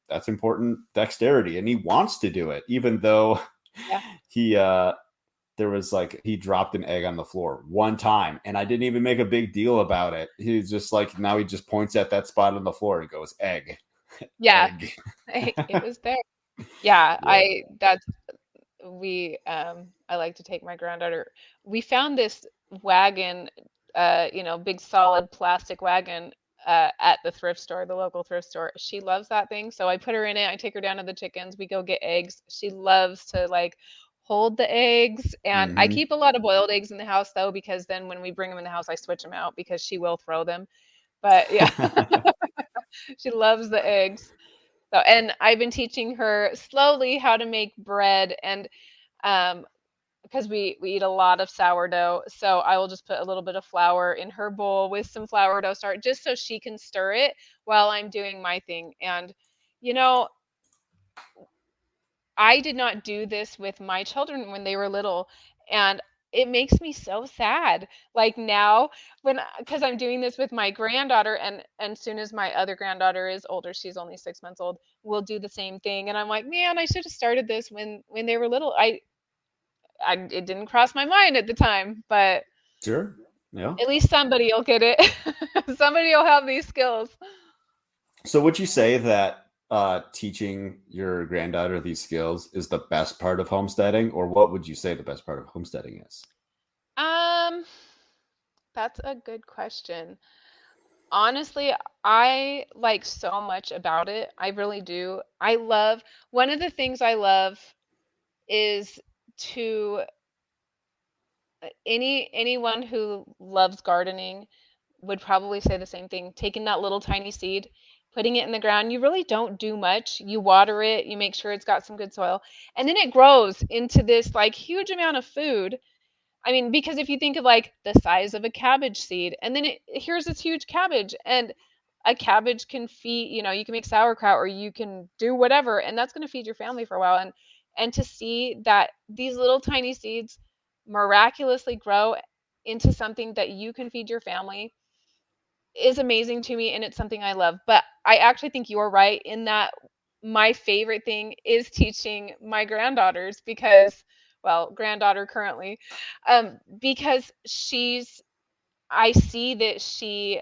that's important dexterity, and he wants to do it, even though Yeah. he there was like, he dropped an egg on the floor one time and I didn't even make a big deal about it. He's just like, now he just points at that spot on the floor and goes, egg, Yeah. egg. It was there. Yeah, Yeah. I like to take my granddaughter. We found this wagon, big solid plastic wagon at the thrift store, the local thrift store. She loves that thing, so I put her in it. I take her down to the chickens. We go get eggs. She loves to like hold the eggs, and I Mm-hmm. keep a lot of boiled eggs in the house though, because then when we bring them in the house, I switch them out because she will throw them. But yeah, she loves the eggs. So, and I've been teaching her slowly how to make bread, and um, because we eat a lot of sourdough, so I will just put a little bit of flour in her bowl with some sourdough starch just so she can stir it while I'm doing my thing. And you know, I did not do this with my children when they were little, and it makes me so sad. Like now, when because I'm doing this with my granddaughter, and soon as my other granddaughter is older, she's only 6 months old, we'll do the same thing. And I'm like, man, I should have started this when they were little. I it didn't cross my mind at the time, but Sure. Yeah. at least somebody will get it. Somebody will have these skills. So would you say that teaching your granddaughter these skills is the best part of homesteading, or what would you say the best part of homesteading is? Um, that's a good question. Honestly, I like so much about it. I really do. I love one of the things I love is to anyone who loves gardening would probably say the same thing. Taking that little tiny seed, putting it in the ground, you really don't do much. You water it, you make sure it's got some good soil, and then it grows into this like huge amount of food. I mean, because if you think of like the size of a cabbage seed, and then here's this huge cabbage, and a cabbage can feed, you can make sauerkraut or you can do whatever, and that's going to feed your family for a while. And to see that these little tiny seeds miraculously grow into something that you can feed your family is amazing to me, and it's something I love. But I actually think you're right in that my favorite thing is teaching my granddaughters because, well, granddaughter currently, because I see that she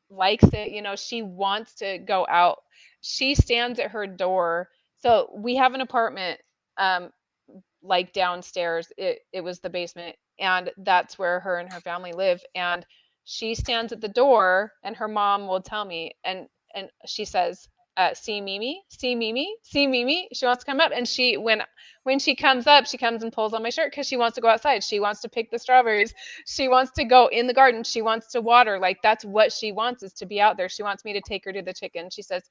likes it. She wants to go out. She stands at her door. So we have an apartment um, like downstairs. It was the basement, and that's where her and her family live. And she stands at the door, and her mom will tell me, and she says, "See Mimi, see Mimi, see Mimi." She wants to come up, and when she comes up, she comes and pulls on my shirt because she wants to go outside. She wants to pick the strawberries. She wants to go in the garden. She wants to water. Like that's what she wants is to be out there. She wants me to take her to the chickens. She says,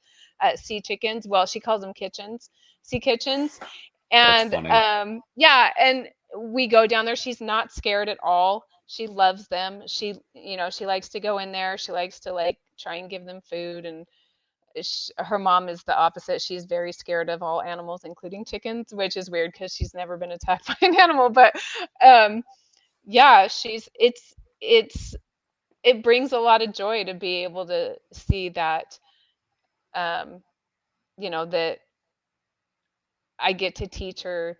"See chickens." Well, she calls them kitchens. See kitchens. That's And funny. yeah, and we go down there. She's not scared at all. She loves them. She likes to go in there. She likes to like try and give them food. And her mom is the opposite. She's very scared of all animals, including chickens, which is weird because she's never been attacked by an animal. But um, yeah, it brings a lot of joy to be able to see that um, that I get to teach her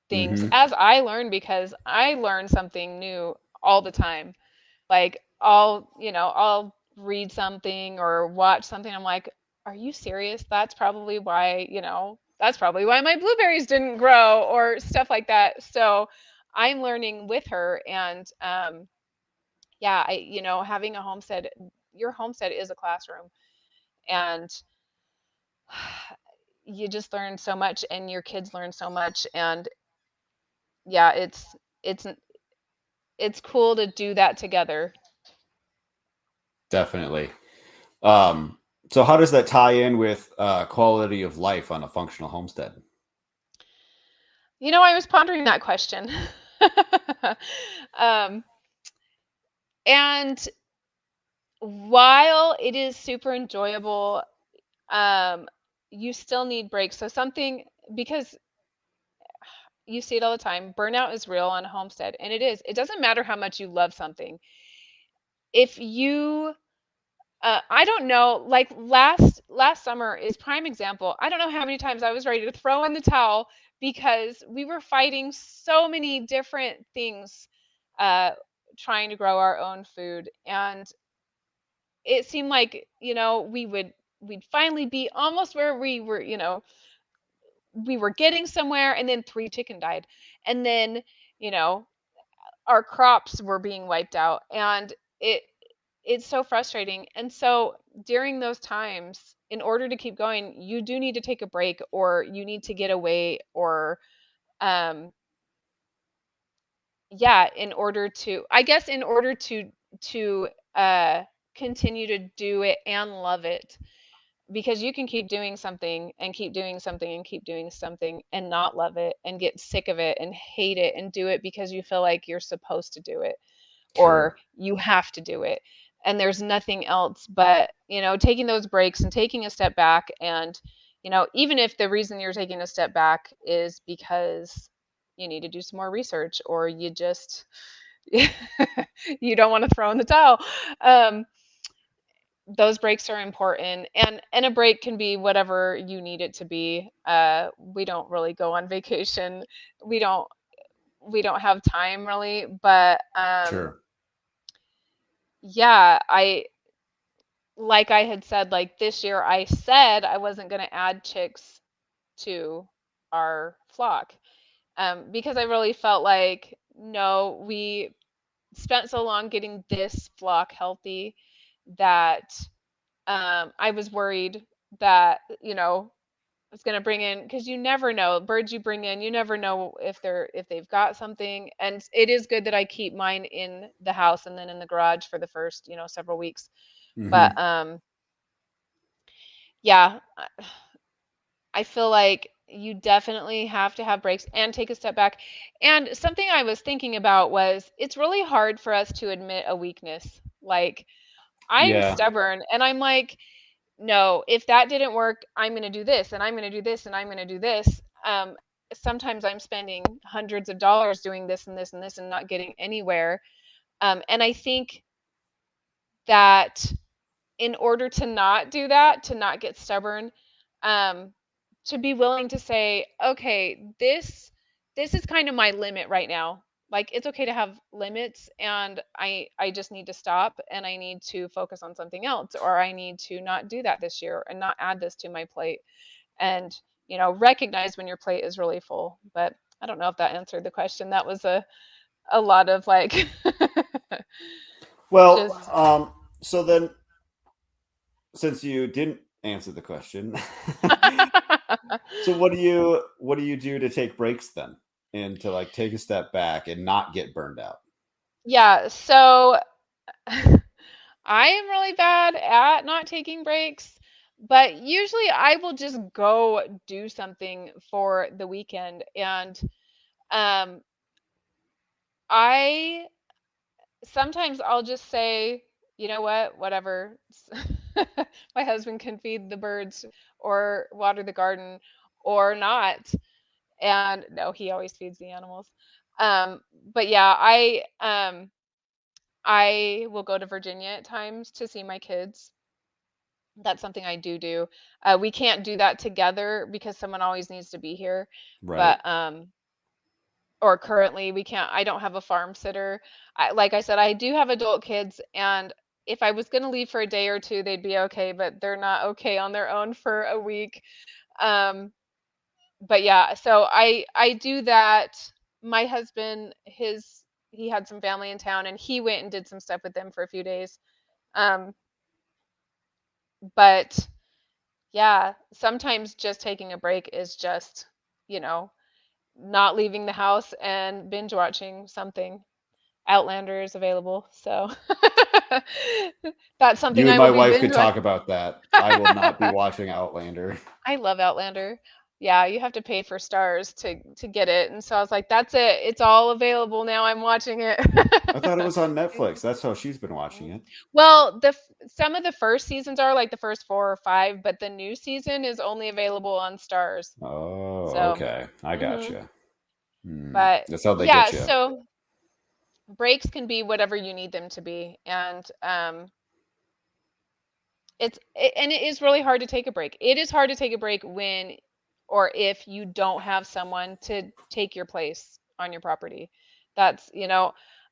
things Hmm. as I learn because I learn something new all the time. Like I'll read something or watch something. I'm like, are you serious? That's probably why my blueberries didn't grow or stuff like that. So I'm learning with her. And yeah, having a homestead, your homestead is a classroom, and you just learn so much and your kids learn so much. And yeah, it's it's cool to do that together. Definitely. Um, so how does that tie in with quality of life on a functional homestead? I was pondering that question. um, and while it is super enjoyable, um, you still need breaks. So something because you see it all the time, burnout is real on a homestead, and it is. It doesn't matter how much you love something. If you I don't know, like last summer is prime example. I don't know how many times I was ready to throw in the towel because we were fighting so many different things, uh, trying to grow our own food, and it seemed like we'd finally be almost where we were getting somewhere, and then three chicken died, and then you know our crops were being wiped out, and it's so frustrating. And so during those times, in order to keep going, you do need to take a break, or you need to get away, or um yeah, in order to I guess in order to uh continue to do it and love it, because you can keep doing something and keep doing something and keep doing something and not love it and get sick of it and hate it and do it because you feel like you're supposed to do it or Sure. you have to do it. And there's nothing else but, taking those breaks and taking a step back. And, even if the reason you're taking a step back is because, you need to do some more research, or you just you don't want to throw in the towel. Um, those breaks are important, and a break can be whatever you need it to be. We don't really go on vacation. We don't we don't have time really, but Sure. yeah, I like I had said, like this year I said I wasn't going to add chicks to our flock, because I really felt like, no, we spent so long getting this flock healthy that I was worried that, I was going to bring in, because you never know, birds you bring in, you never know if they've got something. And it is good that I keep mine in the house and then in the garage for the first, several weeks. But Hmm. yeah, I feel like you definitely have to have breaks and take a step back. And something I was thinking about was, it's really hard for us to admit a weakness. Like, I'm Yeah. stubborn and I'm like, no, if that didn't work, I'm going to do this and I'm going to do this and I'm going to do this. Sometimes I'm spending hundreds of dollars doing this and this and this and not getting anywhere. And I think that in order to not do that, to not get stubborn, um, to be willing to say, okay, this is kind of my limit right now. Like, it's okay to have limits, and I just need to stop and I need to focus on something else, or I need to not do that this year and not add this to my plate. And recognize when your plate is really full. But I don't know if that answered the question. That was a lot of like Well, just so then, since you didn't answer the question, so what do you do to take breaks then, and to like take a step back and not get burned out? yeah, so I am really bad at not taking breaks, but usually I will just go do something for the weekend. And um, I sometimes I'll just say, you know what, whatever. My husband can feed the birds or water the garden or not. And no, he always feeds the animals. Um, but yeah, I will go to Virginia at times to see my kids. That's something I do. We can't do that together because someone always needs to be here. Right. But or currently we can't. I don't have a farm sitter. Like I said, I do have adult kids, and if I was going to leave for a day or two, they'd be okay. But they're not okay on their own for a week. Um, but yeah, so I do that. My husband, he had some family in town, and he went and did some stuff with them for a few days. Um, but yeah, sometimes just taking a break is just, you know, not leaving the house and binge watching something. Outlander is available, so that's something You and I will my be wife binge could watching. talk about that. I will not be watching Outlander. I love Outlander. Yeah, you have to pay for stars to get it, and so I was like, that's it. It's all available now. I'm watching it. I thought it was on Netflix. That's how she's been watching Mhm. it. Well, some of the first seasons are like the first four or five, but the new season is only available on Stars. Oh, So, okay. I hmm gotcha. but That's how they yeah, get you. so breaks can be whatever you need them to be, and and it is really hard to take a break. It is hard to take a break when or if you don't have someone to take your place on your property. That's,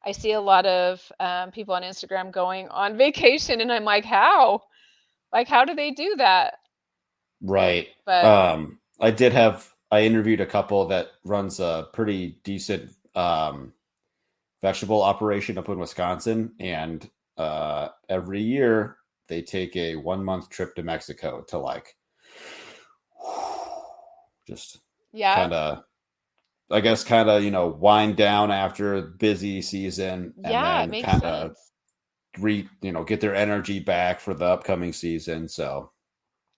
I see a lot of people on Instagram going on vacation, and I'm like, how? Like, how do they do that? Right. But I interviewed a couple that runs a pretty decent vegetable operation up in Wisconsin, and every year they take a 1 month trip to Mexico to like just yeah, kind of, I guess, kind of, wind down after a busy season, and yeah, it then makes kind of sense. get their energy back for the upcoming season. So,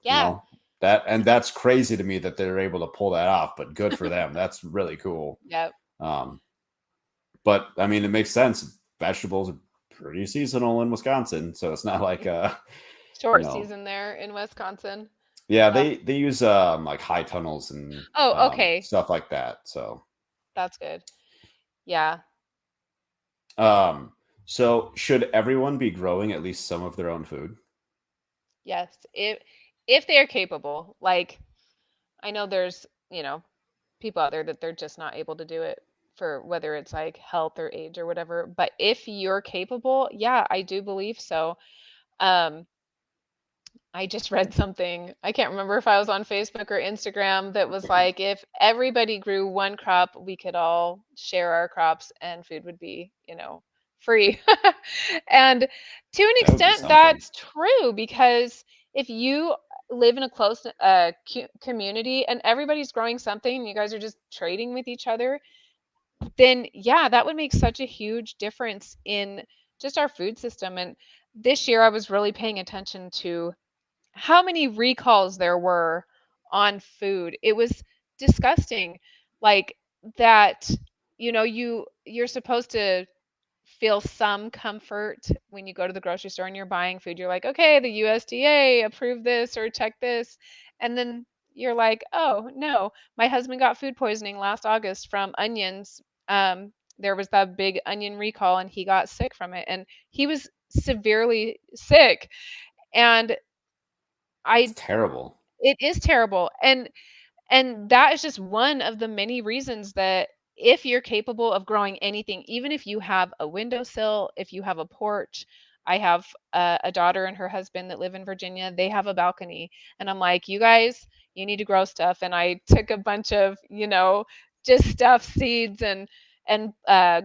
you Yeah, know, that's crazy to me that they're able to pull that off, but good for them. That's really cool. yep, Um, but I mean, it makes sense. Vegetables are pretty seasonal in Wisconsin, so it's not like you short know, season there in Wisconsin. yeah, Uh, they use like high tunnels and oh, okay, stuff like that. So, That's good. Yeah. Um, so should everyone be growing at least some of their own food? Yes. If they are capable. Like I know there's, people out there that they're just not able to do it for whether it's like health or age or whatever. But if you're capable, yeah, I do believe so. Um, I just read something, I can't remember if I was on Facebook or Instagram, that was like if everybody grew one crop, we could all share our crops and food would be, free. And to an That would be extent, something. that's true because if you live in a close community and everybody's growing something and you guys are just trading with each other, then yeah, that would make such a huge difference in just our food system. And this year I was really paying attention to how many recalls there were on food. It was disgusting. Like that, you're supposed to feel some comfort when you go to the grocery store and you're buying food. You're like, okay, the USDA approved this or check this. And then you're like, oh no, my husband got food poisoning last August from onions. There was that big onion recall and he got sick from it. And he was severely sick. And It's I terrible. it is terrible. And that is just one of the many reasons that if you're capable of growing anything, even if you have a windowsill, if you have a porch, I have a daughter and her husband that live in Virginia. They have a balcony. And I'm like, you guys, you need to grow stuff. And I took a bunch of, just stuff, seeds and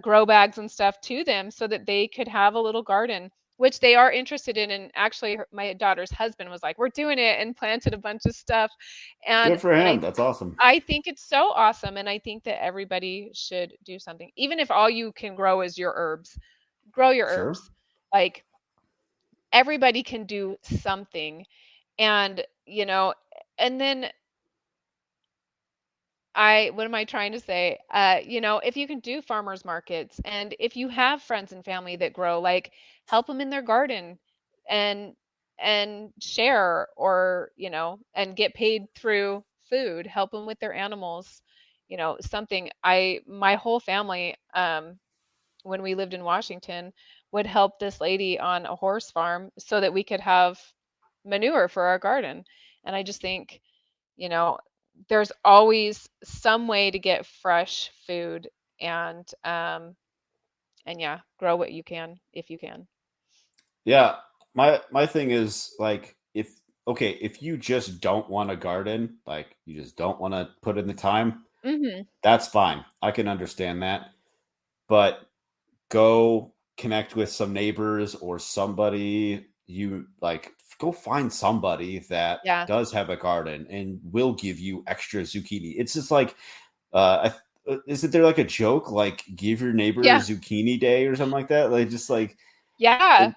grow bags and stuff to them so that they could have a little garden, which they are interested in. And actually, my daughter's husband was like, we're doing it, and planted a bunch of stuff. And Good for and him. I That's awesome. I think it's so awesome, and I think that everybody should do something. Even if all you can grow is your herbs, grow your Sure. herbs. Like everybody can do something. And, and then what am I trying to say? If you can do farmers markets and if you have friends and family that grow, like help them in their garden and share or, and get paid through food, help them with their animals, something. My whole family, when we lived in Washington, would help this lady on a horse farm so that we could have manure for our garden. And I just think, you know, there's always some way to get fresh food and yeah, grow what you can if you can. Yeah. My thing is like if you just don't want to garden, like you just don't want to put in the time, Mhm. that's fine. I can understand that. But go connect with some neighbors or somebody you like, go find somebody that Yeah. does have a garden and will give you extra zucchini. It's just like isn't there like a joke like give your neighbor a Yeah. zucchini day or something like that, like just like Yeah. and,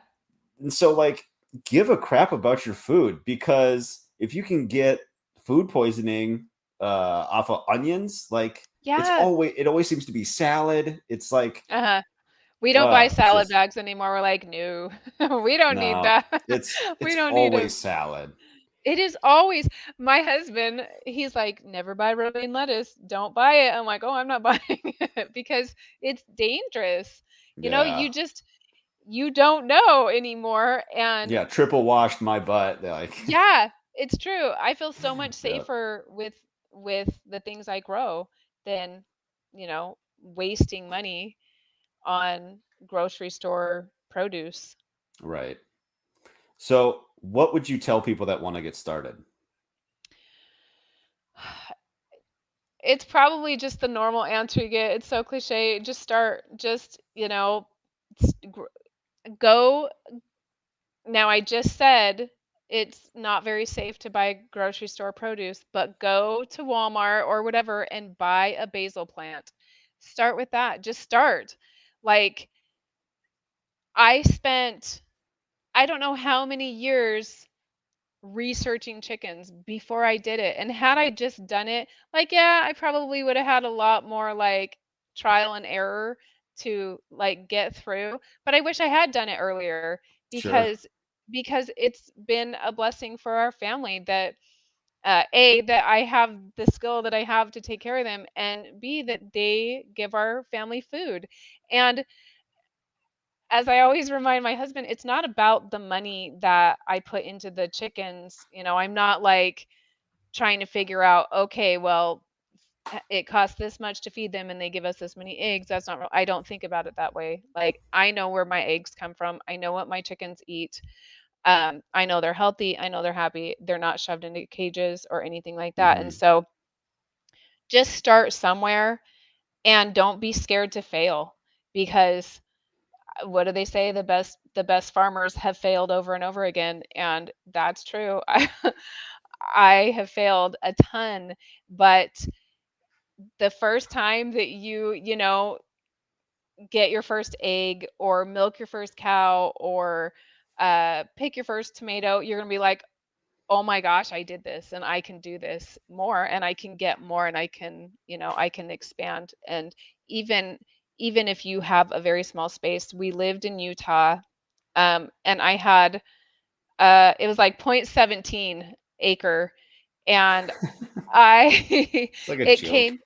and so like give a crap about your food, because if you can get food poisoning off of onions, like Yeah. it always seems to be salad. It's like Uh-huh. We don't buy it's salad just bags anymore. We're like, no, we don't need no, that. We it's don't need always to. salad. It is always my husband. He's like, never buy romaine lettuce. Don't buy it. I'm like, oh, I'm not buying it because it's dangerous. Yeah. You don't know anymore. And Yeah, triple washed my butt. Like, yeah, it's true. I feel so much yeah, safer with the things I grow than, wasting money on grocery store produce. right. So, what would you tell people that want to get started? It's probably just the normal answer you get. It's so cliche. Just start. Just, go. Now, I just said it's not very safe to buy grocery store produce, but go to Walmart or whatever and buy a basil plant. Start with that. Just start. Like, I spent, I don't know how many years researching chickens before I did it. And had I just done it, like, yeah, I probably would have had a lot more like trial and error to like get through. But I wish I had done it earlier Sure. because it's been a blessing for our family that A, that I have the skill that I have to take care of them, and B, that they give our family food. And as I always remind my husband, it's not about the money that I put into the chickens. I'm not like trying to figure out, okay, well, it costs this much to feed them and they give us this many eggs. That's not real. I don't think about it that way. Like, I know where my eggs come from. I know what my chickens eat. I know they're healthy. I know they're happy. They're not shoved into cages or anything like that. And Hmm. so just start somewhere and don't be scared to fail, because what do they say? The best farmers have failed over and over again, and that's true. I have failed a ton, but the first time that you get your first egg or milk your first cow or pick your first tomato, you're gonna be like, oh my gosh, I did this and I can do this more and I can get more and I can expand. And even even if you have a very small space, we lived in Utah, and I had it was like 0.17 acre, and I It's like a it joke. came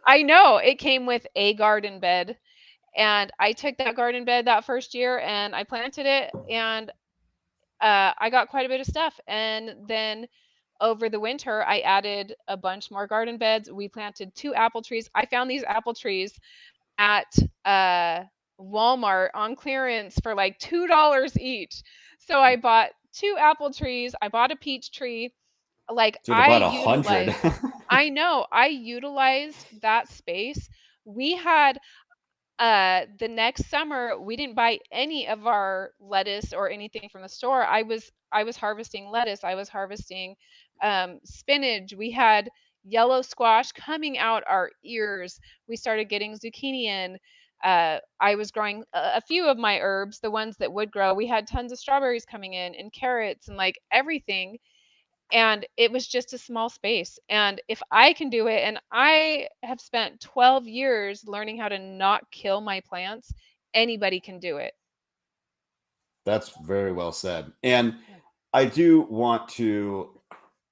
I know it came with a garden bed, and I took that garden bed that first year and I planted it, and I got quite a bit of stuff. And then over the winter, I added a bunch more garden beds. We planted two apple trees. I found these apple trees at uh, Walmart on clearance for like $2 each. So I bought two apple trees. I bought a peach tree. Like, Dude, about 100. I utilized that space. We had the next summer we didn't buy any of our lettuce or anything from the store. I was harvesting lettuce. I was harvesting spinach. We had yellow squash coming out our ears. We started getting zucchini in. I was growing a few of my herbs, the ones that would grow. We had tons of strawberries coming in and carrots and like everything, and it was just a small space. And if I can do it, and I have spent 12 years learning how to not kill my plants, anybody can do it. That's very well said. And Yeah. I do want to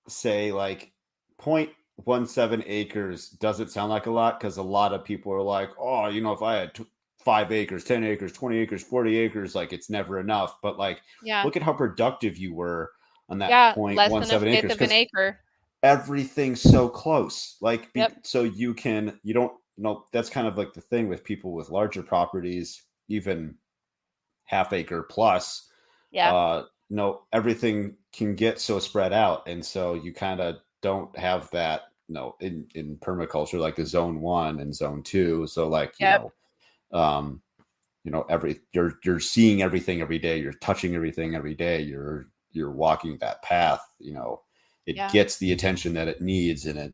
say, like, 0.17 acres doesn't sound like a lot, because a lot of people are like, oh, if I had 5 acres, 10 acres, 20 acres, 40 acres, like, it's never enough. But, like, Yeah. look at how productive you were on that Yeah, less than a 0.17 fifth acres, of an because acre. everything's so close. Like, Yep. so you don't, that's kind of like the thing with people with larger properties, even half acre plus. Yeah. Everything can get so spread out, and so you kind of don't have that, in permaculture, like the zone 1 and zone 2. So, like, Yep. um you're seeing everything every day, you're touching everything every day, you're walking that path, it Yeah. gets the attention that it needs, and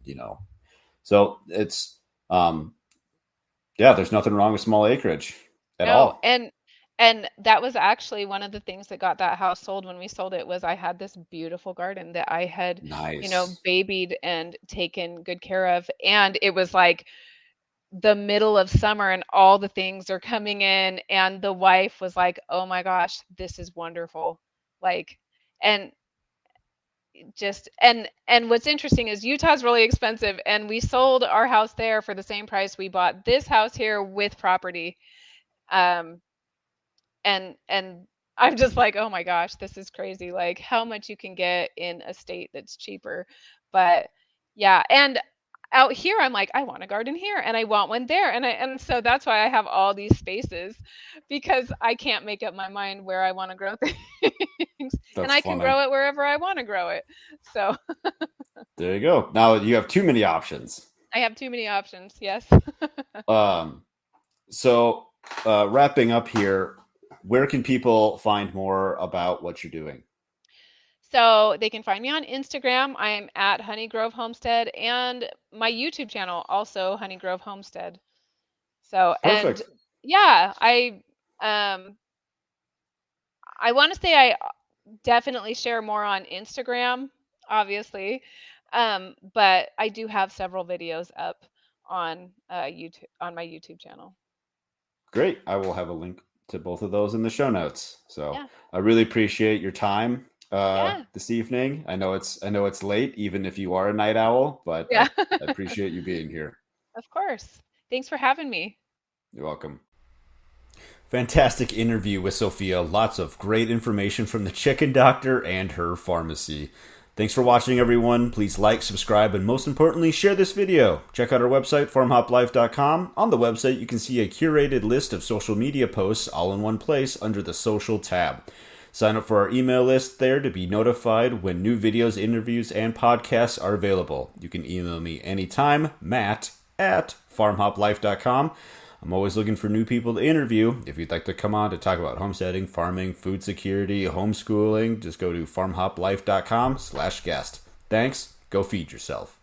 so it's, yeah, there's nothing wrong with small acreage at No, all. and that was actually one of the things that got that house sold when we sold it. Was I had this beautiful garden that I had, Nice. babied and taken good care of, and it was like the middle of summer and all the things are coming in, and the wife was like, "Oh my gosh, this is wonderful." Like, and and what's interesting is Utah's really expensive, and we sold our house there for the same price we bought this house here with property. Um and I'm just like, "Oh my gosh, this is crazy." Like, how much you can get in a state that's cheaper. But yeah, and out here I'm like, I want a garden here and I want one there, and so that's why I have all these spaces, because I can't make up my mind where I want to grow things, and That's I can funny. grow it wherever I want to grow it. So There you go. Now you have too many options. I have too many options. Yes. um so wrapping up here, where can people find more about what you're doing? So they can find me on Instagram. I'm at Honey Grove Homestead, and my YouTube channel also Honey Grove Homestead. So, and Perfect. yeah, um I want to say I definitely share more on Instagram, obviously. But I do have several videos up on YouTube, on my YouTube channel. Great. I will have a link to both of those in the show notes. So Yeah. I really appreciate your time. Yeah. this evening. I know it's late, even if you are a night owl, but I Yeah. appreciate you being here. Of course. Thanks for having me. You're welcome. Fantastic interview with Sophia. Lots of great information from the chicken doctor and her pharmacy. Thanks for watching, everyone. Please like, subscribe, and most importantly, share this video. Check out our website, farmhoplife.com. On the website, you can see a curated list of social media posts all in one place under the social tab. Sign up for our email list there to be notified when new videos, interviews, and podcasts are available. You can email me anytime, matt@farmhoplife.com. I'm always looking for new people to interview. If you'd like to come on to talk about homesteading, farming, food security, homeschooling, just go to farmhoplife.com/guest. Thanks. Go feed yourself.